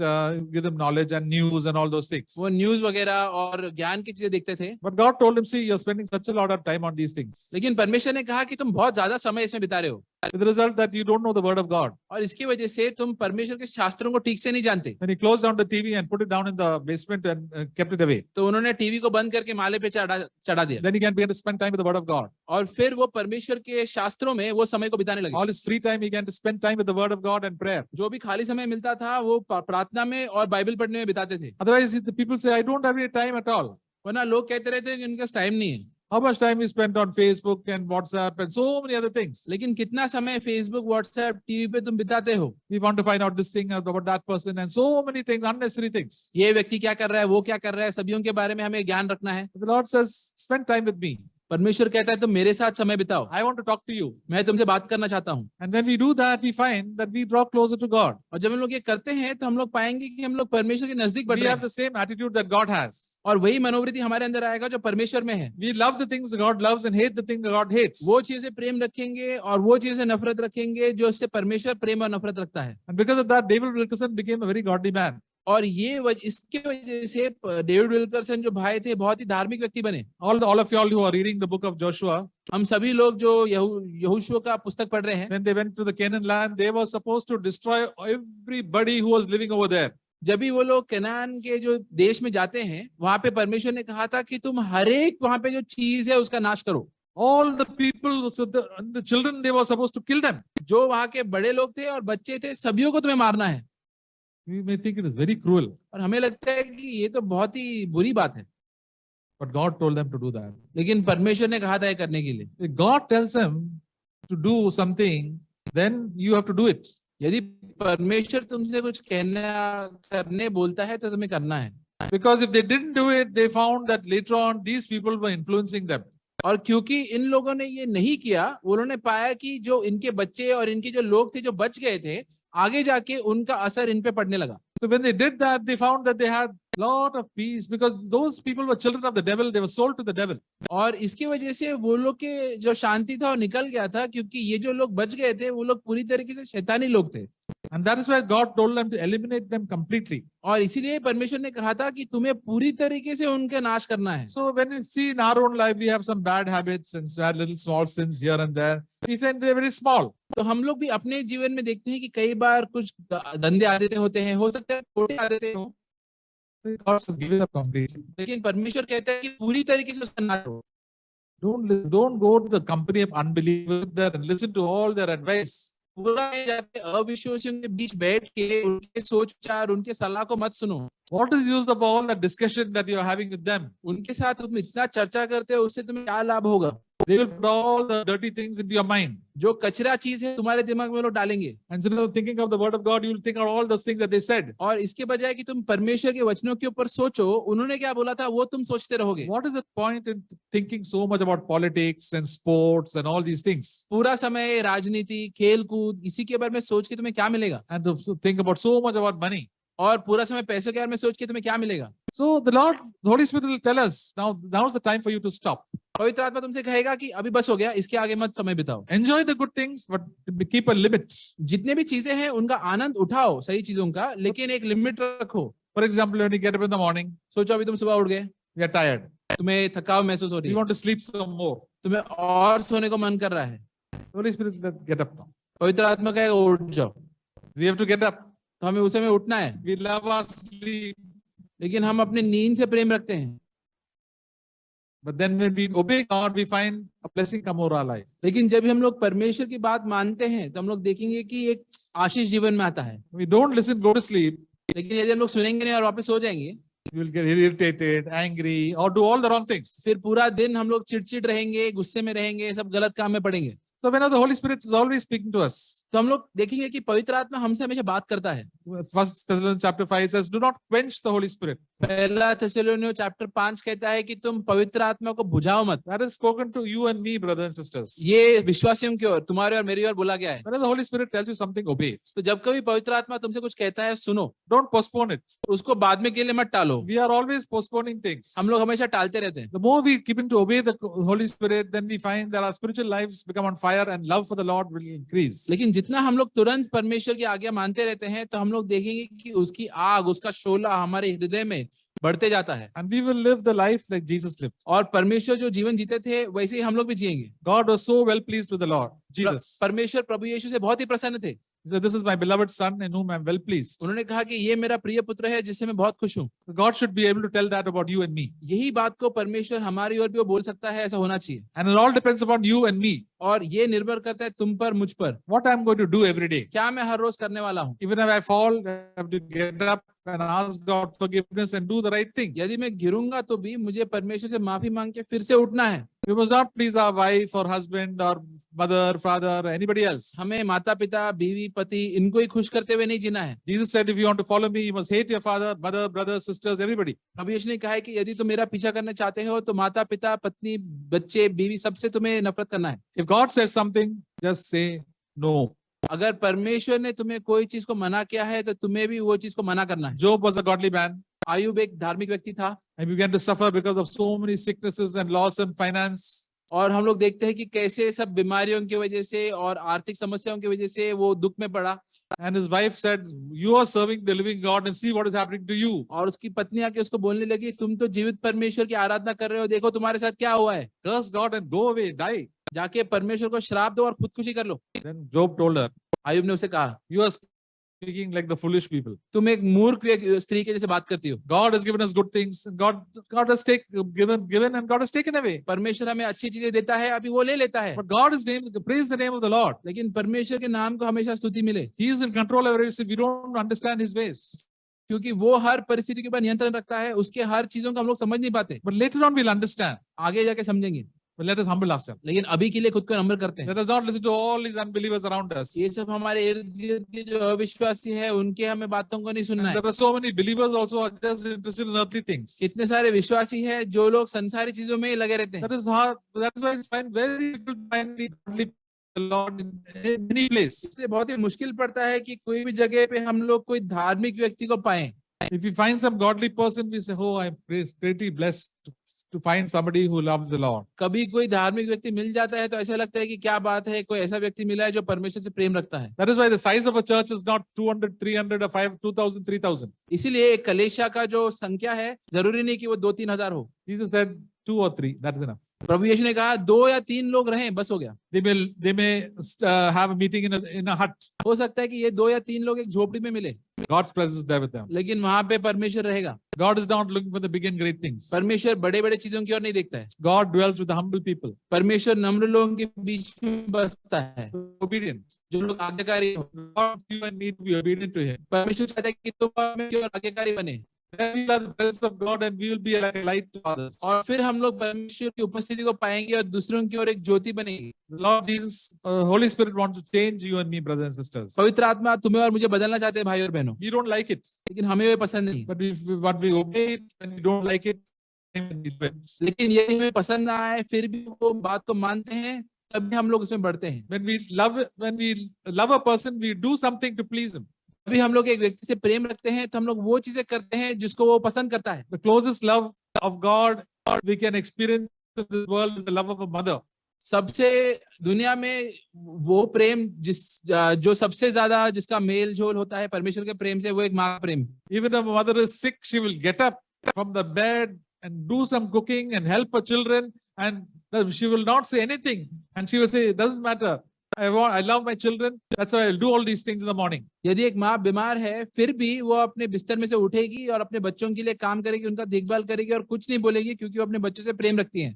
give them knowledge and news and all those things. वो news वगैरह और ज्ञान की चीजें देखते थे। But God told him, see, you're spending such a lot of time on these things. लेकिन परमेश्वर ने कहा कि तुम बहुत ज्यादा समय इसमें बिता रहे हो। With the result that you don't know the word of God. और इसकी वजह से तुम परमेश्वर के शास्त्रों को ठीक से नहीं जानते। Then he closed down the TV and put it down in the basement and kept it away. तो उन्होंने टीवी को बंद करके माले पे चढ़ा दिया। Then he can begin to spend time with the word of God. और फिर वो परमेश्वर के शास्त्रों में वो समय को बिताने लगे। All his free time he can to spend time with the word of God and prayer. जो भी खाली समय मिलता था वो प्रार्थना में और बाइबल पढ़ने में बिताते थे। Otherwise, the people say, I don't have any time at all. वरना लोग कहते रहते हैं कि उनके पास टाइम नहीं है। How much time you spent on Facebook and WhatsApp and so many other things? लेकिन कितना समय फेसबुक, व्हाट्सएप, टीवी पे तुम बिताते हो? We want to find out this thing about that person and so many things, unnecessary things. ये व्यक्ति क्या कर रहा है, वो क्या कर रहा है, सभी के बारे में हमें ज्ञान रखना है। The Lord says, spend time with me. परमेश्वर कहता है तुम मेरे साथ समय बिताओ। I want to talk to you. मैं तुमसे बात करना चाहता हूँ। And when we do that, we find that we draw closer to God. और जब हम लोग ये करते हैं तो हम लोग पाएंगे कि हम लोग परमेश्वर के नजदीक बढ़ We रहे have हैं। the same attitude that God has. और वही मनोवृत्ति हमारे अंदर आएगा जो परमेश्वर में है। We love the things that God loves and hate the things that God hates. वो चीजें प्रेम रखेंगे और वो चीजें नफरत रखेंगे जो इससे परमेश्वर प्रेम और नफरत रखता है। And because of that, David Wilkerson became a very godly man. और ये इसके वजह से डेविड विल्करसन जो भाई थे बहुत ही धार्मिक व्यक्ति बने। All of y'all who are reading the book of Joshua, हम सभी लोग जो यहोशू का पुस्तक पढ़ रहे हैं, when they went to the Canaan land, they were supposed to destroy everybody who was living over there. जब भी वो लोग कनान के जो देश में जाते हैं, वहां पे परमेश्वर ने कहा था कि तुम हर एक वहां पे जो चीज है उसका नाश करो। All the people, so the children, they were supposed to kill them. जो वहां के बड़े लोग थे और बच्चे थे, सभी को तुम्हें मारना है। We may think it is very cruel. और हमें लगता है कि ये तो बहुत ही बुरी बात है। But God told them to do that. लेकिन परमेश्वर ने कहा था ये करने के लिए। If God tells them to do something, then you have to do it. यदि परमेश्वर तुमसे कुछ करने बोलता है तो तुम्हें करना है। Because if they didn't do it, they found that later on these people were influencing them. और क्योंकि इन लोगों ने ये नहीं किया, उन्होंने पाया कि जो इनके बच्चे और इनके जो लोग थे जो बच गए थे, आगे जाके उनका असर इन पे पड़ने लगा। So when they did that, they found that they had lot of peace because those people were children of the devil. They were sold to the devil. और इसकी वजह से वो लोग के जो शांति था वो निकल गया था, क्योंकि ये जो लोग बच गए थे वो लोग पूरी तरीके से शैतानी लोग थे। And that is why God told them to eliminate them completely. और इसीलिए परमेश्वर ने कहा था कि तुम्हें पूरी तरीके से उनका नाश करना है। So when we see in our own life, we have some bad habits and little small sins here and there. We think they're very small. तो हम लोग भी अपने जीवन में देखते हैं कि कई बार कुछ गंदे आदतें होते हैं, हो सकता है छोटे आदतें हो, God says give it up completely. लेकिन परमेश्वर कहता है कि पूरी तरीके से उसका नाश करो। Don't go to the company of unbelievers there and listen to all their advice. पूरा में जाके अविश्वासियों के बीच बैठ के उनके सोच विचार, उनके सलाह को मत सुनो। What is use of all that discussion that you are having with them? उनके साथ तुम इतना चर्चा करते हो, उससे तुम्हें क्या लाभ होगा? They will put all the dirty things into your mind. जो कचरा चीज है तुम्हारे दिमाग में लोग डालेंगे। And instead of thinking of the word of God, you will think of all those things that they said. और इसके बजाय कि तुम परमेश्वर के वचनों के ऊपर सोचो, उन्होंने क्या बोला था वो तुम सोचते रहोगे। What is the point in thinking so much about politics and sports and all these things? पूरा समय राजनीति, खेल कूद, इसी के बारे में सोच के तुम्हें क्या मिलेगा? And to think about so much about money. और पूरा समय पैसों के बारे में सोच के तुम्हें क्या मिलेगा? So the Holy Spirit will tell us, now's the time for you to stop. पवित्र आत्मा तुमसे कहेगा कि अभी बस हो गया, इसके आगे मत समय बिताओ। Enjoy the good things, but keep a limit. जितने भी चीजें हैं उनका आनंद उठाओ, सही चीजों का, लेकिन एक लिमिट रखो। For example, when you get up in the morning, सोचो अभी तुम सुबह उठ गए, you are tired. तुम्हें थकाव महसूस हो रही You है, want to sleep some more. तुम्हें और सोने को मन कर रहा है। Holy Spirit says, get up now. पवित्र आत्मा कहेगा उठ जाओ। We have to get up. तो हमें उस समय उठना है, We love our sleep. लेकिन हम अपने नींद से प्रेम रखते हैं। But then when we obey God, we find a blessing come over our life. लेकिन जब हम लोग परमेश्वर की बात मानते हैं तो हम लोग देखेंगे कि एक आशीष जीवन में आता है। We don't listen, go to sleep. लेकिन यदि हम लोग सुनेंगे नहीं और वापस सो जाएंगे, You will get irritated, angry, or do all the wrong things. फिर पूरा दिन हम लोग चिड़चिड़ रहेंगे, गुस्से में रहेंगे, सब गलत काम में पड़ेंगे। So when the Holy Spirit is always speaking to us. तो हम लोग देखेंगे कि पवित्र आत्मा हमसे हमेशा बात करता है। First Thessalonians chapter 5 says, do not quench the Holy Spirit. पहला थिस्सलुनीय चैप्टर 5 कहता है कि तुम पवित्र आत्मा को बुझाओ मत। That is spoken to you and me, brothers and sisters. ये विश्वासियों की ओर, तुम्हारे और मेरी ओर बोला गया है। When the Holy Spirit tells you something, obey it. तो जब कभी पवित्र आत्मा तुमसे कुछ कहता है, सुनो, Don't postpone it. उसको बाद में के लिए मत टालो। We are always postponing things. हम लोग हमेशा टालते रहते हैं। The more we keep to obey the Holy Spirit, then we find that our spiritual lives become on fire and love for the Lord will increase. लेकिन जितना हम लोग तुरंत परमेश्वर की आज्ञा मानते रहते हैं, तो हम लोग देखेंगे कि उसकी आग, उसका शोला हमारे हृदय में बढ़ते जाता है। And we will live the life like Jesus lived. और परमेश्वर जो जीवन जीते थे वैसे ही हम लोग भी जिएंगे। God was so well pleased with the Lord Jesus. परमेश्वर प्रभु यीशु से बहुत ही प्रसन्न थे। He said, this is my beloved son in whom I am well pleased. उन्होंने कहा कि ये मेरा प्रिय पुत्र है जिससे मैं बहुत खुश हूँ। God should be able to tell that about you and me. यही बात को परमेश्वर हमारी ओर भी वो बोल सकता है, ऐसा होना चाहिए। And it all depends upon you and me. और ये निर्भर करता है तुम पर, मुझ पर। What I am going to do every day. क्या मैं हर रोज करने वाला हूँ। Even if I fall, I have to get up and ask God forgiveness and do the right thing. यदि मैं गिरूंगा तो भी मुझे परमेश्वर से माफी मांग के फिर से उठना है। We must not please our wife or husband or mother, father, or anybody else. हमें माता पिता, बीवी, पति, इनको ही खुश करते हुए नहीं जीना है। Jesus said, if you want to follow me, you must hate your father, mother, brothers, sisters, everybody. प्रभु यीशु ने कहा है कि यदि तुम मेरा पीछा करना चाहते हो तो माता पिता, पत्नी, बच्चे, बीवी, सबसे तुम्हें नफरत करना है। If God says something, just say no. अगर परमेश्वर ने तुम्हें कोई चीज को मना किया है तो तुम्हें भी वो चीज को मना करना है। Job was a godly man. Ayub एक धार्मिक व्यक्ति था। And began to suffer because of so many sicknesses and loss in finance. और हम लोग देखते हैं कि कैसे सब बीमारियों की वजह से और आर्थिक समस्याओं की वजह से वो दुख में पड़ा। And his wife said, you are serving the living God and see what is happening to you. और उसकी पत्नी आके उसको बोलने लगी, तुम तो जीवित परमेश्वर की आराधना कर रहे हो, देखो तुम्हारे साथ क्या हुआ है। Curse God and go away, die. जाके परमेश्वर को श्राप दो और खुदकुशी कर लो। Then Job told her, Ayub ने उसे कहा, you are speaking like the foolish people. तुम एक मूर्ख स्त्री के जैसे बात करती हो। God has given us good things. And God has given and God has taken away. परमेश्वर हमें अच्छी चीजें देता है, अभी वो ले लेता है। But God is named, praise the name of the Lord. लेकिन परमेश्वर के नाम को हमेशा स्तुति मिले। He is in control of everything. We don't understand his ways. क्योंकि वो हर परिस्थिति के ऊपर नियंत्रण रखता है, उसके हर चीजों को हम लोग समझ नहीं पाते, But later on we'll understand. आगे जाके समझेंगे। But let us humble ourselves. लेकिन अभी के लिए खुद को नम्र करते हैं। Let us not listen to all these unbelievers around us. ये सब हमारे इर्द गिर्द के जो अविश्वासी है उनके हमें बातों को नहीं सुनना And है। there are so many believers also are just interested in earthly things. इतने सारे विश्वासी हैं जो लोग संसारी चीजों में ही लगे रहते हैं। That is hard. That is why it's find very difficult to find the godly Lord in any place. इसलिए बहुत ही मुश्किल पड़ता है कि कोई भी जगह पे हम लोग कोई धार्मिक व्यक्ति को पाएं। If we find some godly person, we say, "Oh, I'm greatly blessed to find somebody who loves the Lord." कभी कोई धार्मिक व्यक्ति मिल जाता है तो ऐसा लगता है कि क्या बात है, कोई ऐसा व्यक्ति मिला है जो परमेश्वर से प्रेम रखता है। That is why the size of a church is not 200, 300, or 5, 2,000, 3,000. इसीलिए एक कलेशा का जो संख्या है जरूरी नहीं कि वो 2-3 हजार हो। Jesus said 2 or 3. That is enough. प्रभु यीशु ने कहा 2 या 3 लोग रहें, बस हो गया। They may have a meeting in a hut. हो सकता है कि ये 2 या 3 लोग एक झोपड़ी में मिले, God's presence is there with them. लेकिन वहां पे परमेश्वर रहेगा। God is not looking for the big and great things. परमेश्वर बड़े बड़े चीजों की ओर नहीं देखता है। God dwells with the humble people. परमेश्वर नम्र लोगों के बीच में बसता है, Obedient. जो लोग आज्ञाकारी हो। God, you and me to be obedient to Him. परमेश्वर चाहता है कि तुम हमें की ओर आज्ञाकारी बने, Then we will have the presence of God and we will be like a light to others. और फिर हम लोग परमेश्वर की उपस्थिति को पाएंगे और दूसरों की ओर एक ज्योति बनेगी। The Lord Jesus, Holy Spirit wants to change you and me, brothers and sisters. पवित्र आत्मा तुम्हें और मुझे बदलना चाहते हैं भाई और बहनों, We don't like it, लेकिन हमें वो पसंद नहीं। but we obey it when we don't like it. And we do it. लेकिन यदि हमें पसंद ना आए फिर भी वो बात को मानते हैं, तभी हम लोग उसमें बढ़ते हैं। When we love a person, we do something to please him. अभी हम लोग एक व्यक्ति से प्रेम रखते हैं तो हम लोग वो चीजें करते हैं जिसको वो पसंद करता है। The closest love of God we can experience in this world is the love of a mother. सबसे दुनिया में वो प्रेम जो सबसे ज्यादा जिसका मेल जोल होता है परमेश्वर के प्रेम से, वो एक माँ का प्रेम। Even if a mother is sick, she will get up from the bed and do some cooking and help her children, and she will not say anything, and she will say, "It doesn't matter. I love my children. That's why I'll do all these things in the morning." यदि एक माँ बीमार है फिर भी वो अपने बिस्तर में से उठेगी और अपने बच्चों के लिए काम करेगी, उनका देखभाल करेगी और कुछ नहीं बोलेगी, क्योंकि वो अपने बच्चों से प्रेम रखती है।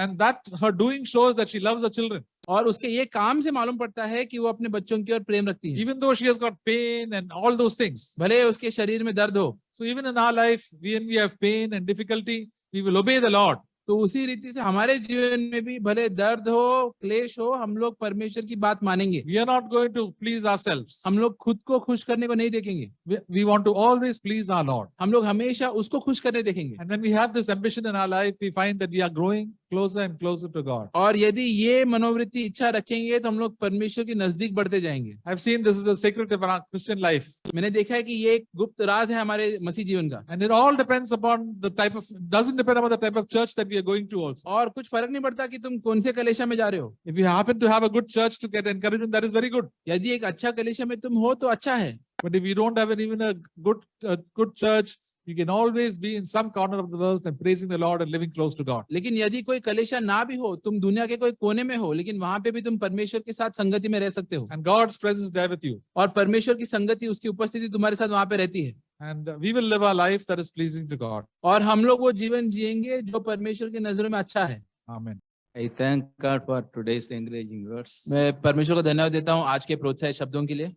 And that her doing shows that she loves her children. और उसके ये काम से मालूम पड़ता है कि वो अपने बच्चों की ओर प्रेम रखती है, Even though she has got pain and all those things. भले उसके शरीर में दर्द हो। So even in our life, when we have pain and difficulty, we will obey the Lord. तो उसी रीति से हमारे जीवन में भी भले दर्द हो, क्लेश हो, हम लोग परमेश्वर की बात मानेंगे। We are not going to please ourselves. हम लोग खुद को खुश करने को नहीं देखेंगे। We want to always please our Lord. हम लोग हमेशा उसको खुश करने देखेंगे। And when we have this ambition in our life, we find that we are growing closer and closer to God. और यदि ये मनोवृत्ति इच्छा रखेंगे तो हम लोग परमेश्वर के नजदीक बढ़ते जाएंगे। I've seen this is the secret of our Christian life. मैंने देखा है कि ये एक गुप्त राज है हमारे मसीह जीवन का। And it all depends upon doesn't depend upon the type of church that we are going to also. और कुछ फर्क नहीं पड़ता कि तुम कौन से कलेशा में जा रहे हो। If you happen to have a good church to get encouragement, that is very good. यदि एक अच्छा कलेशा में तुम हो तो अच्छा है, But if you don't have even a good church, you can always be in some corner of the world and praising the Lord and living close to God. लेकिन यदि कोई कलेशा ना भी हो, तुम दुनिया के कोई कोने में हो, लेकिन वहां पे भी तुम परमेश्वर के साथ संगति में रह सकते हो। And God's presence is there with you. और परमेश्वर की संगति, उसकी उपस्थिति तुम्हारे साथ वहां पे रहती है। And we will live our life that is pleasing to God. और हम लोग वो जीवन जिएंगे जो परमेश्वर की नजरों में अच्छा है। Amen. I thank God for today's encouraging words. मैं परमेश्वर को धन्यवाद देता हूँ आज के प्रोत्साहक शब्दों के लिए।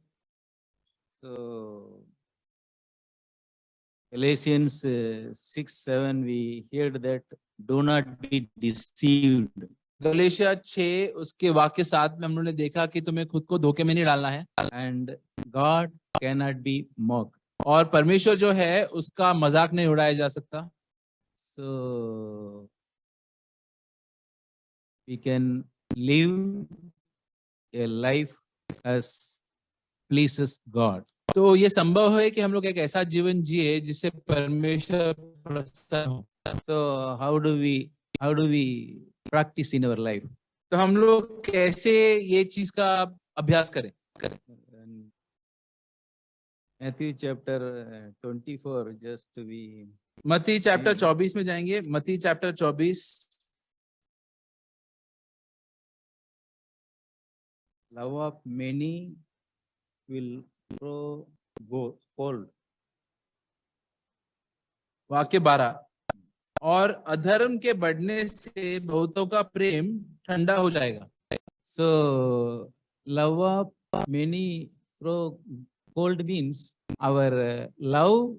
So, Galatians 6:7, we heard that do not be deceived. गलेशिया 6 उसके वाक्य 7 में हम लोगों ने देखा कि तुम्हें खुद को धोखे में नहीं डालना है। And God cannot be mocked. और परमेश्वर जो है उसका मजाक नहीं उड़ाया जा सकता। So, we can live a life as pleases God. तो ये संभव है कि हम लोग एक ऐसा जीवन जिए जिससे परमेश्वर प्रसन्न हो। So, how do we practice in our life? तो हम लोग कैसे ये चीज का अभ्यास करें? And Matthew chapter 24, just to be. मत्ती चैप्टर 24 में जाएंगे। मत्ती chapter 24। Love of many will grow cold. वाक्य 12, और अधर्म के बढ़ने से बहुतों का प्रेम ठंडा हो जाएगा। So, love of many grow cold means our love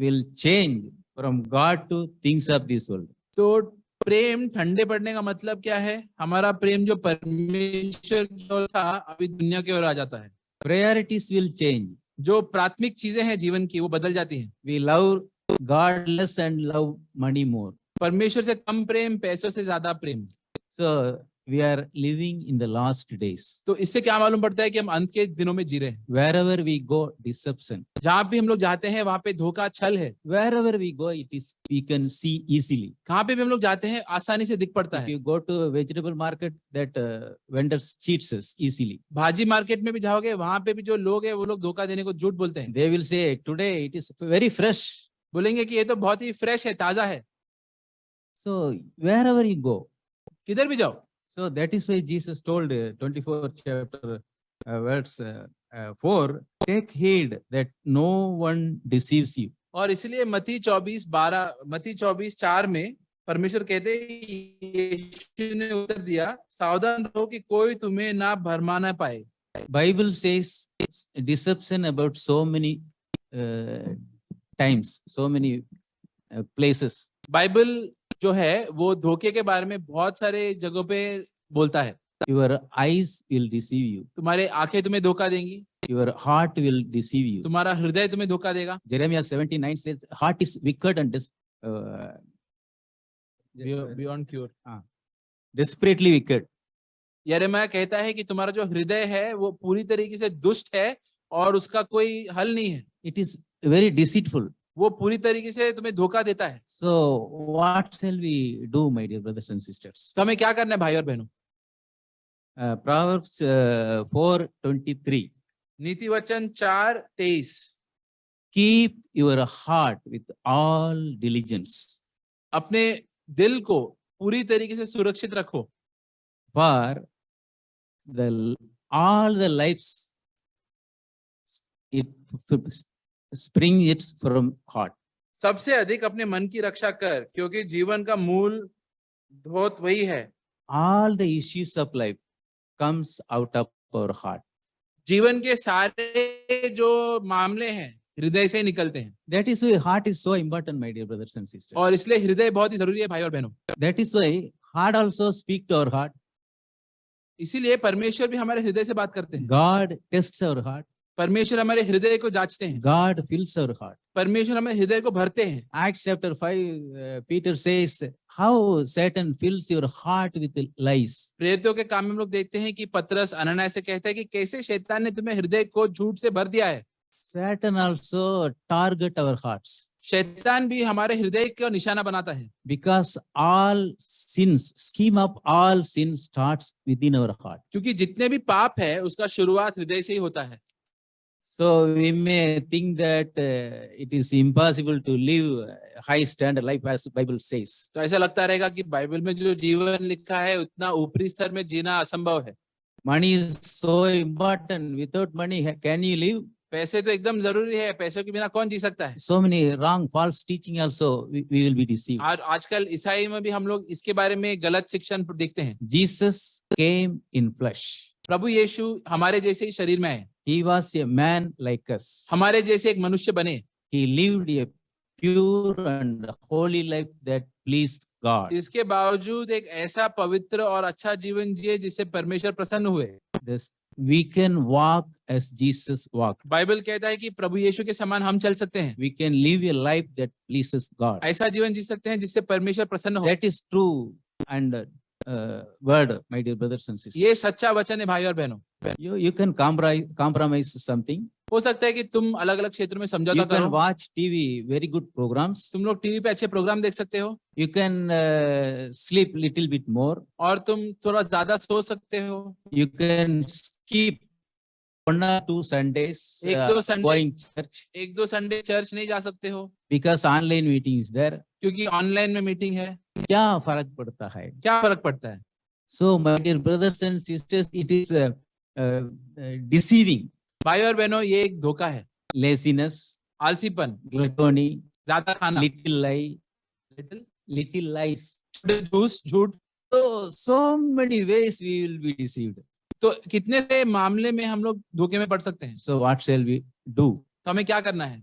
will change from God to things of this world. तो प्रेम ठंडे पड़ने का मतलब क्या है? हमारा प्रेम जो परमेश्वर की ओर था अभी दुनिया की ओर आ जाता है। Priorities will change. जो प्राथमिक चीजें हैं जीवन की वो बदल जाती हैं। We love God less and love money more. परमेश्वर से कम प्रेम, पैसों से ज्यादा प्रेम। So we are living in the last days. तो इससे क्या मालूम पड़ता है कि हम अंत के दिनों में जी रहे हैं। Wherever we go, deception. जहां भी हम लोग जाते हैं वहां पे धोखा, छल है। Wherever we go, we can see easily. कहां पे भी हम लोग जाते हैं आसानी से दिख पड़ता If है। you go to a vegetable market, that vendors cheats us easily. भाजी मार्केट में भी जाओगे वहां पे भी जो लोग हैं वो लोग धोखा देने को झूठ बोलते हैं। They will say, today it is very fresh. बोलेंगे कि ये तो बहुत ही फ्रेश है, ताजा है। So wherever you go. किधर भी जाओ। So that is why Jesus told 24 chapter verse 4, take heed that no one deceives you. और इसलिए मत्ती 24:4 में परमेश्वर कहते यीशु ने उत्तर दिया, सावधान रहो कि कोई तुम्हें ना भरमा ना पाए। Bible says deception about so many times, so many places. Bible जो है वो धोखे के बारे में बहुत सारे जगहों पे बोलता है। Your eyes will deceive you. तुम्हारे आंखें तुम्हें धोखा देंगी, Your heart will deceive you. तुम्हारा हृदय तुम्हें धोखा देगा। Jeremiah 79 says, heart is wicked and beyond cure. desperately wicked. यिर्मयाह कहता है कि तुम्हारा जो हृदय है वो पूरी तरीके से दुष्ट है और उसका कोई हल नहीं है। It is very deceitful. वो पूरी तरीके से तुम्हें धोखा देता है। So what shall we do, my dear brothers and sisters? तो हमें क्या करना है भाई और बहनों? Proverbs 4:23. नीति वचन 4:23। Keep your heart with all diligence, अपने दिल को पूरी तरीके से सुरक्षित रखो, for all the lives it spring it's from heart. सबसे अधिक अपने मन की रक्षा कर, क्योंकि जीवन का मूल धोत वही है। All the issues of life comes out of our heart. जीवन के सारे जो मामले हैं हृदय से ही निकलते हैं। That is why heart is so important, my dear brothers and sisters. और इसलिए हृदय बहुत ही जरूरी है भाई और बहनों। That is why heart also speak to our heart. इसीलिए परमेश्वर भी हमारे हृदय से बात करते हैं। God tests our heart. परमेश्वर हमारे हृदय को जांचते हैं। God fills our heart. परमेश्वर हमारे हृदय को भरते हैं। Acts chapter 5, Peter says, how Satan fills your heart with lies. प्रेरितों के काम में हम लोग देखते हैं कि पतरस अनन्याह से कहता है कि कैसे शैतान ने तुम्हें हृदय को झूठ से भर दिया है। Satan also target our hearts. शैतान भी हमारे हृदय को निशाना बनाता है। Because all sins, scheme of all sins starts within our heart. क्योंकि जितने भी पाप है उसका शुरुआत हृदय से ही होता है। So we may think that it is impossible to live high standard life as Bible says. तो ऐसा लगता रहेगा कि बाइबल में जो जीवन लिखा है उतना ऊपरी स्तर में जीना असंभव है। Money is so important. Without money, can you live? पैसे तो एकदम जरूरी है, पैसों के बिना कौन जी सकता है। So many wrong, false teaching also, we will be deceived. और आजकल ईसाई में भी हम लोग इसके बारे में गलत शिक्षण देखते हैं। Jesus came in flesh. प्रभु यीशु हमारे जैसे ही शरीर में है। He was a man like us. हमारे जैसे एक मनुष्य बने। He lived a pure and holy life that pleased God. इसके बावजूद एक ऐसा पवित्र और अच्छा जीवन जिए जिससे परमेश्वर प्रसन्न हुए। This, we can walk as Jesus walked. Bible कहता है कि प्रभु यीशु के समान हम चल सकते हैं। We can live a life that pleases God. ऐसा जीवन जी सकते हैं जिससे परमेश्वर प्रसन्न हो। That is true and word, my dear brothers and sisters. ये सच्चा वचन है भाई और बहनों। You can compromise something. हो सकता है कि तुम अलग अलग क्षेत्रों में समझौता You can करो। watch TV, very good programs. तुम लोग टीवी पे अच्छे प्रोग्राम देख सकते हो। You can sleep little bit more. और तुम थोड़ा ज्यादा सो सकते हो। You can skip 1 or 2 Sundays एक दो संडे going church एक दो संडे चर्च नहीं जा सकते हो because online meeting is there. क्योंकि ऑनलाइन में मीटिंग है। क्या फर्क पड़ता है? क्या फर्क पड़ता है? So my dear brothers and sisters, it is deceiving. भाई और बहनों ये एक धोखा है। Laziness, आलसीपन, gluttony, ज्यादा खाना, little lie, little little lies. झूठ। So many ways we will be deceived. तो कितने से मामले में हम लोग धोखे में पड़ सकते हैं? So what shall we do? तो हमें क्या करना है?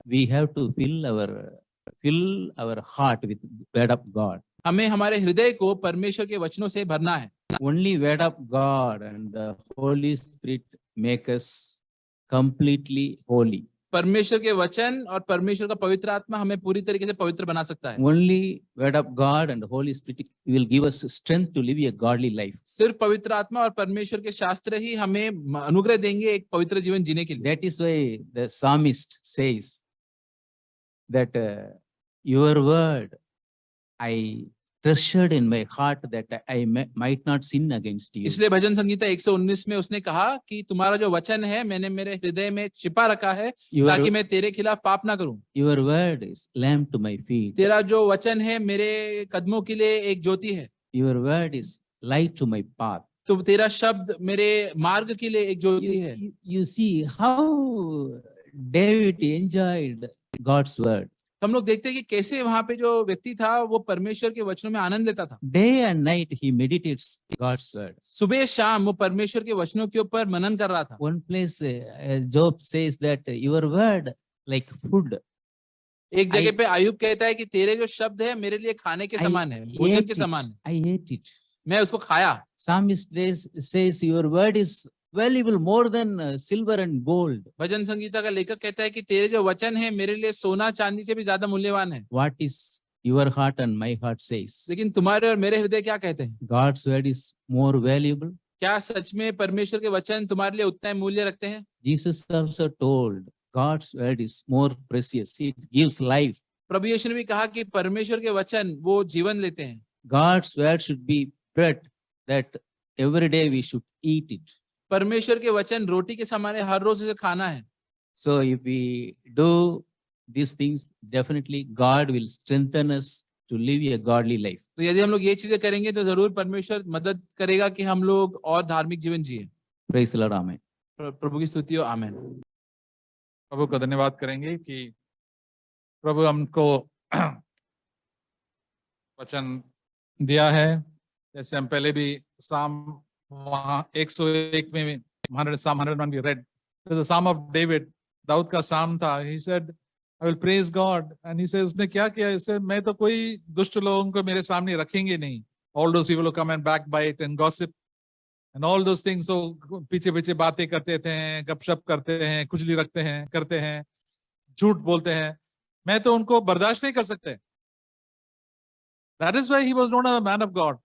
We have to fill our heart with word of God. हमें हमारे हृदय को परमेश्वर के वचनों से भरना है। Only word of God and the Holy Spirit make us completely holy. परमेश्वर के वचन और परमेश्वर का पवित्र आत्मा हमें पूरी तरीके से पवित्र बना सकता है। Only word of God and Holy Spirit will give us strength to live a godly life. सिर्फ पवित्र आत्मा और परमेश्वर के शास्त्र ही हमें अनुग्रह देंगे एक पवित्र जीवन जीने के लिए। That is why the psalmist says that your word I treasured in my heart that I might not sin against you. इसलिए भजन संगीता 119 में उसने कहा कि तुम्हारा जो वचन है मैंने मेरे हृदय में छिपा रखा है ताकि मैं तेरे खिलाफ पाप ना करूं। Your word is lamp to my feet. तेरा जो वचन है मेरे कदमों के लिए एक ज्योति है। Your word is light to my path. तो तेरा शब्द मेरे मार्ग के लिए एक ज्योति है। You see how David enjoyed God's word. हम लोग देखते हैं कि कैसे वहां पे जो व्यक्ति था वो परमेश्वर के वचनों में आनंद लेता था। Day and night he meditates God's word. सुबह शाम वो परमेश्वर के वचनों के ऊपर मनन कर रहा था। One place Job says that your word like food. एक जगह पे आयुब कहता है कि तेरे जो शब्द है मेरे लिए खाने के समान है, भोजन के समान है। I ate it. मैं उसको खाया। Psalmist says your word is valuable more than silver and gold. भजन संगीता का लेखक कहता है कि तेरे जो वचन है मेरे लिए सोना चांदी से भी ज्यादा मूल्यवान है। What is your heart and my heart says? लेकिन तुम्हारे और मेरे हृदय क्या कहते हैं? God's word is more valuable. क्या सच में परमेश्वर के वचन तुम्हारे लिए उतना ही मूल्य रखते हैं? Jesus also told God's word is more precious. It gives life. प्रभु यीशु ने भी कहा कि परमेश्वर के वचन वो जीवन लेते हैं। God's word should be bread that every day we should eat it. परमेश्वर के वचन रोटी के समान है, हर रोज उसे खाना है। So if we do these things, definitely God will strengthen us to live a godly life. तो यदि हम लोग ये चीजें करेंगे तो जरूर परमेश्वर मदद करेगा कि हम लोग और धार्मिक जीवन जिए। Praise the Lord. Amen. प्रभु की स्तुति हो, आमीन। प्रभु का धन्यवाद करेंगे कि प्रभु हमको वचन दिया है। जैसे हम पहले भी साम वहाँ 101 में Psalm 101 we read, the Psalm of David, Dawood का साम था। He said, I will praise God, and he says, उसने क्या किया? इससे मैं तो कोई दुष्ट लोगों को मेरे सामने रखेंगे नहीं। All those people who come and backbite and gossip and all those things, so पीछे पीछे बातें करते थे, गपशप करते हैं, खुजली रखते हैं, करते हैं, झूठ बोलते हैं, मैं तो उनको बर्दाश्त नहीं कर सकते। That is why he was known as a man of God.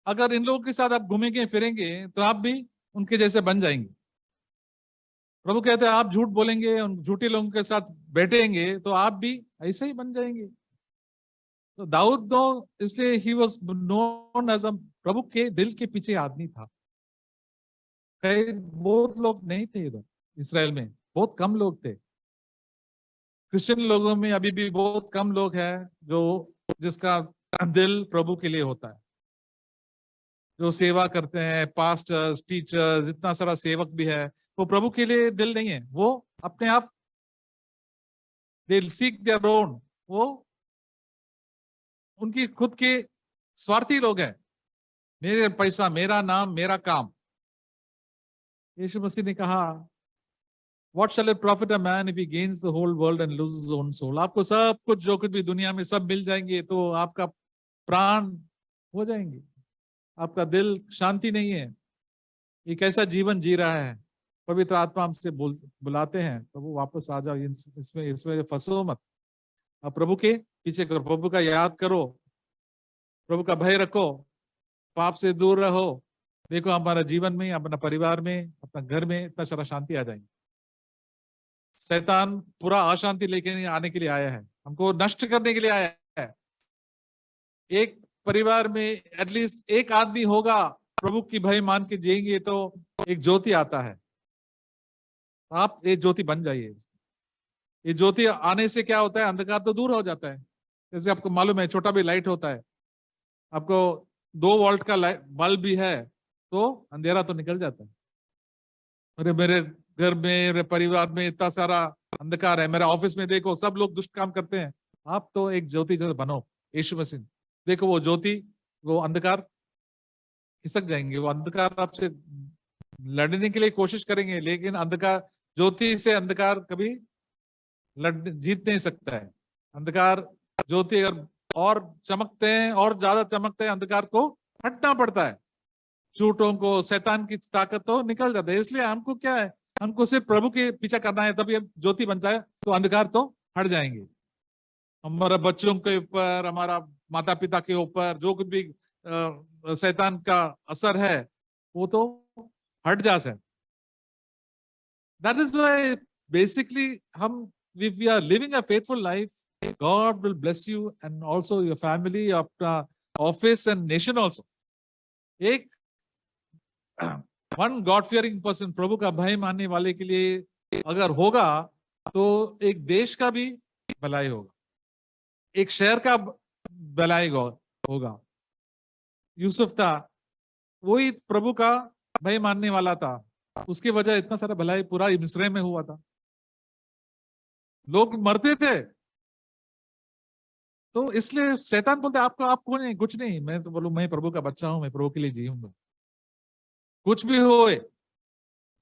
अगर इन लोगों के साथ आप घूमेंगे फिरेंगे तो आप भी उनके जैसे बन जाएंगे। प्रभु कहते हैं आप झूठ बोलेंगे, उन झूठे लोगों के साथ बैठेंगे तो आप भी ऐसे ही बन जाएंगे। तो दाऊद तो इसलिए he was known as a प्रभु के दिल के पीछे आदमी था। कई बहुत लोग नहीं थे इधर इसराइल में, बहुत कम लोग थे। क्रिश्चियन लोगों में अभी भी बहुत कम लोग हैं जो जिसका दिल प्रभु के लिए होता है, जो सेवा करते हैं, पास्टर्स, टीचर्स, इतना सारा सेवक भी है, वो प्रभु के लिए दिल नहीं है। वो अपने आप दे सीक देयर ओन, वो उनकी खुद के स्वार्थी लोग हैं। मेरे पैसा, मेरा नाम, मेरा काम। यीशु मसीह ने कहा, What shall it profit a man if he gains the whole world and loses his own soul? आपको सब कुछ जो कुछ भी दुनिया में सब मिल जाएंगे तो आपका प्राण हो जाएंगे, आपका दिल शांति नहीं है। ये कैसा जीवन जी रहा है? पवित्र आत्मा हमसे बुलाते हैं, प्रभु वापस आ जाओ, इसमें फंसो मत। अब प्रभु के पीछे करो, प्रभु का याद करो, प्रभु का भय रखो, पाप से दूर रहो। देखो हमारा जीवन में, अपना परिवार में, अपना घर में इतना सारा शांति आ जाएंगे। शैतान पूरा अशांति लेके आने के लिए आया है, हमको नष्ट करने के लिए आया है। एक परिवार में एटलीस्ट एक आदमी होगा प्रभु की भय मान के जिएंगे तो एक ज्योति आता है। आप ये ज्योति बन जाइए। ये ज्योति आने से क्या होता है? अंधकार तो दूर हो जाता है। जैसे आपको मालूम है छोटा भी लाइट होता है, आपको 2 वोल्ट का बल्ब भी है तो अंधेरा तो निकल जाता है। अरे मेरे घर में, मेरे परिवार में इतना सारा अंधकार है, मेरे ऑफिस में देखो सब लोग दुष्ट काम करते हैं। आप तो एक ज्योति जैसे बनो, यीशु मसीह। देखो वो ज्योति, वो अंधकार खिसक जाएंगे, वो अंधकार आपसे लड़ने के लिए कोशिश करेंगे, लेकिन अंधकार, ज्योति से अंधकार कभी जीत नहीं सकता है। अंधकार ज्योति अगर और चमकते हैं और ज्यादा चमकते हैं, अंधकार को हटना पड़ता है, झूठों को, शैतान की ताकत तो निकल जाता है। इसलिए हमको क्या है, हमको सिर्फ प्रभु के पीछा करना है, तभी हम ज्योति बनता है, तो अंधकार तो हट जाएंगे। हमारे बच्चों के ऊपर, हमारा माता पिता के ऊपर जो कुछ भी शैतान का असर है, वो तो हट जा सकता। दैट इज व्हाई बेसिकली हम, if we are living a faithful life, God will bless you and also your family, your office and nation also. एक one God fearing person, प्रभु का भय मानने वाले के लिए अगर होगा, तो एक देश का भी भलाई होगा, एक शहर का भलाई होगा। यूसुफ था, वही प्रभु का भय मानने वाला था, उसकी वजह इतना सारा भलाई पूरा मिस्र में हुआ था, लोग मरते थे। तो इसलिए शैतान बोलते आपको, आप कौन है? कुछ नहीं। मैं तो बोलूं, मैं प्रभु का बच्चा हूं, मैं प्रभु के लिए जीऊंगा, कुछ भी होए,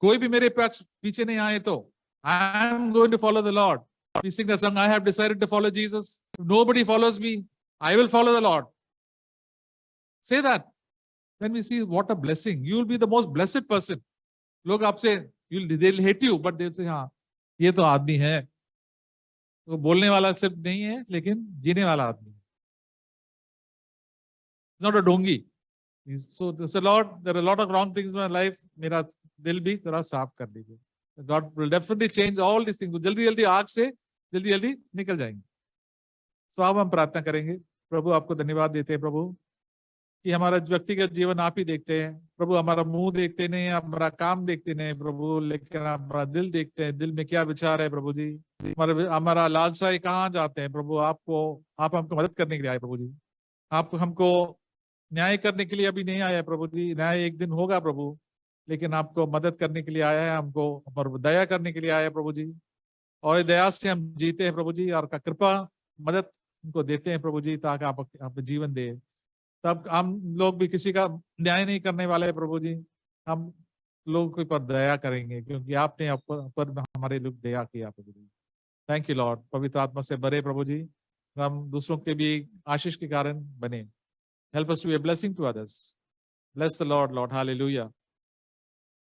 कोई भी मेरे पीछे नहीं आए तो I am going to follow the Lord. We sing the song, I have decided to follow Jesus. If nobody follows me, I will follow the Lord. Say that. Then we see what a blessing. You will be the most blessed person. लोग आपसे, they'll hate you, but they'll say, हाँ, ये तो आदमी है, वो बोलने वाला सिर्फ नहीं है, लेकिन जीने वाला आदमी है, not a डोंगी। So this a lot, there are a lot of wrong things in my life. मेरा दिल भी थोड़ा साफ कर दीजिए। God will definitely change all these things. तो जल्दी जल्दी आग से जल्दी जल्दी निकल जाएंगे। सो अब हम प्रार्थना करेंगे। प्रभु आपको धन्यवाद देते हैं प्रभु, कि हमारा व्यक्तिगत जीवन आप ही देखते हैं प्रभु, हमारा मुंह देखते नहीं, हमारा काम देखते नहीं प्रभु, लेकिन हमारा दिल देखते हैं, दिल में क्या विचार है प्रभु जी, हमारा लालसा कहाँ जाते हैं प्रभु। आप हमको मदद करने के लिए आए प्रभु जी, आप हमको न्याय करने के लिए अभी नहीं आया प्रभु जी, न्याय एक दिन होगा प्रभु, लेकिन आपको मदद करने के लिए आया है, हमको और दया करने के लिए आया है प्रभु जी, और दया से हम जीते हैं प्रभु जी, और का कृपा मदद हमको देते हैं प्रभु जी, ताकि आप जीवन दे। तब हम लोग भी किसी का न्याय नहीं करने वाले हैं प्रभु जी, हम लोगों के ऊपर दया करेंगे, क्योंकि आपने पर हमारे लोग दया किया प्रभु जी। Thank you Lord. पवित्र आत्मा से भरे प्रभु जी, हम दूसरों के भी आशीष के कारण बने। Help us to be a blessing to others. Bless the Lord, Lord, hallelujah.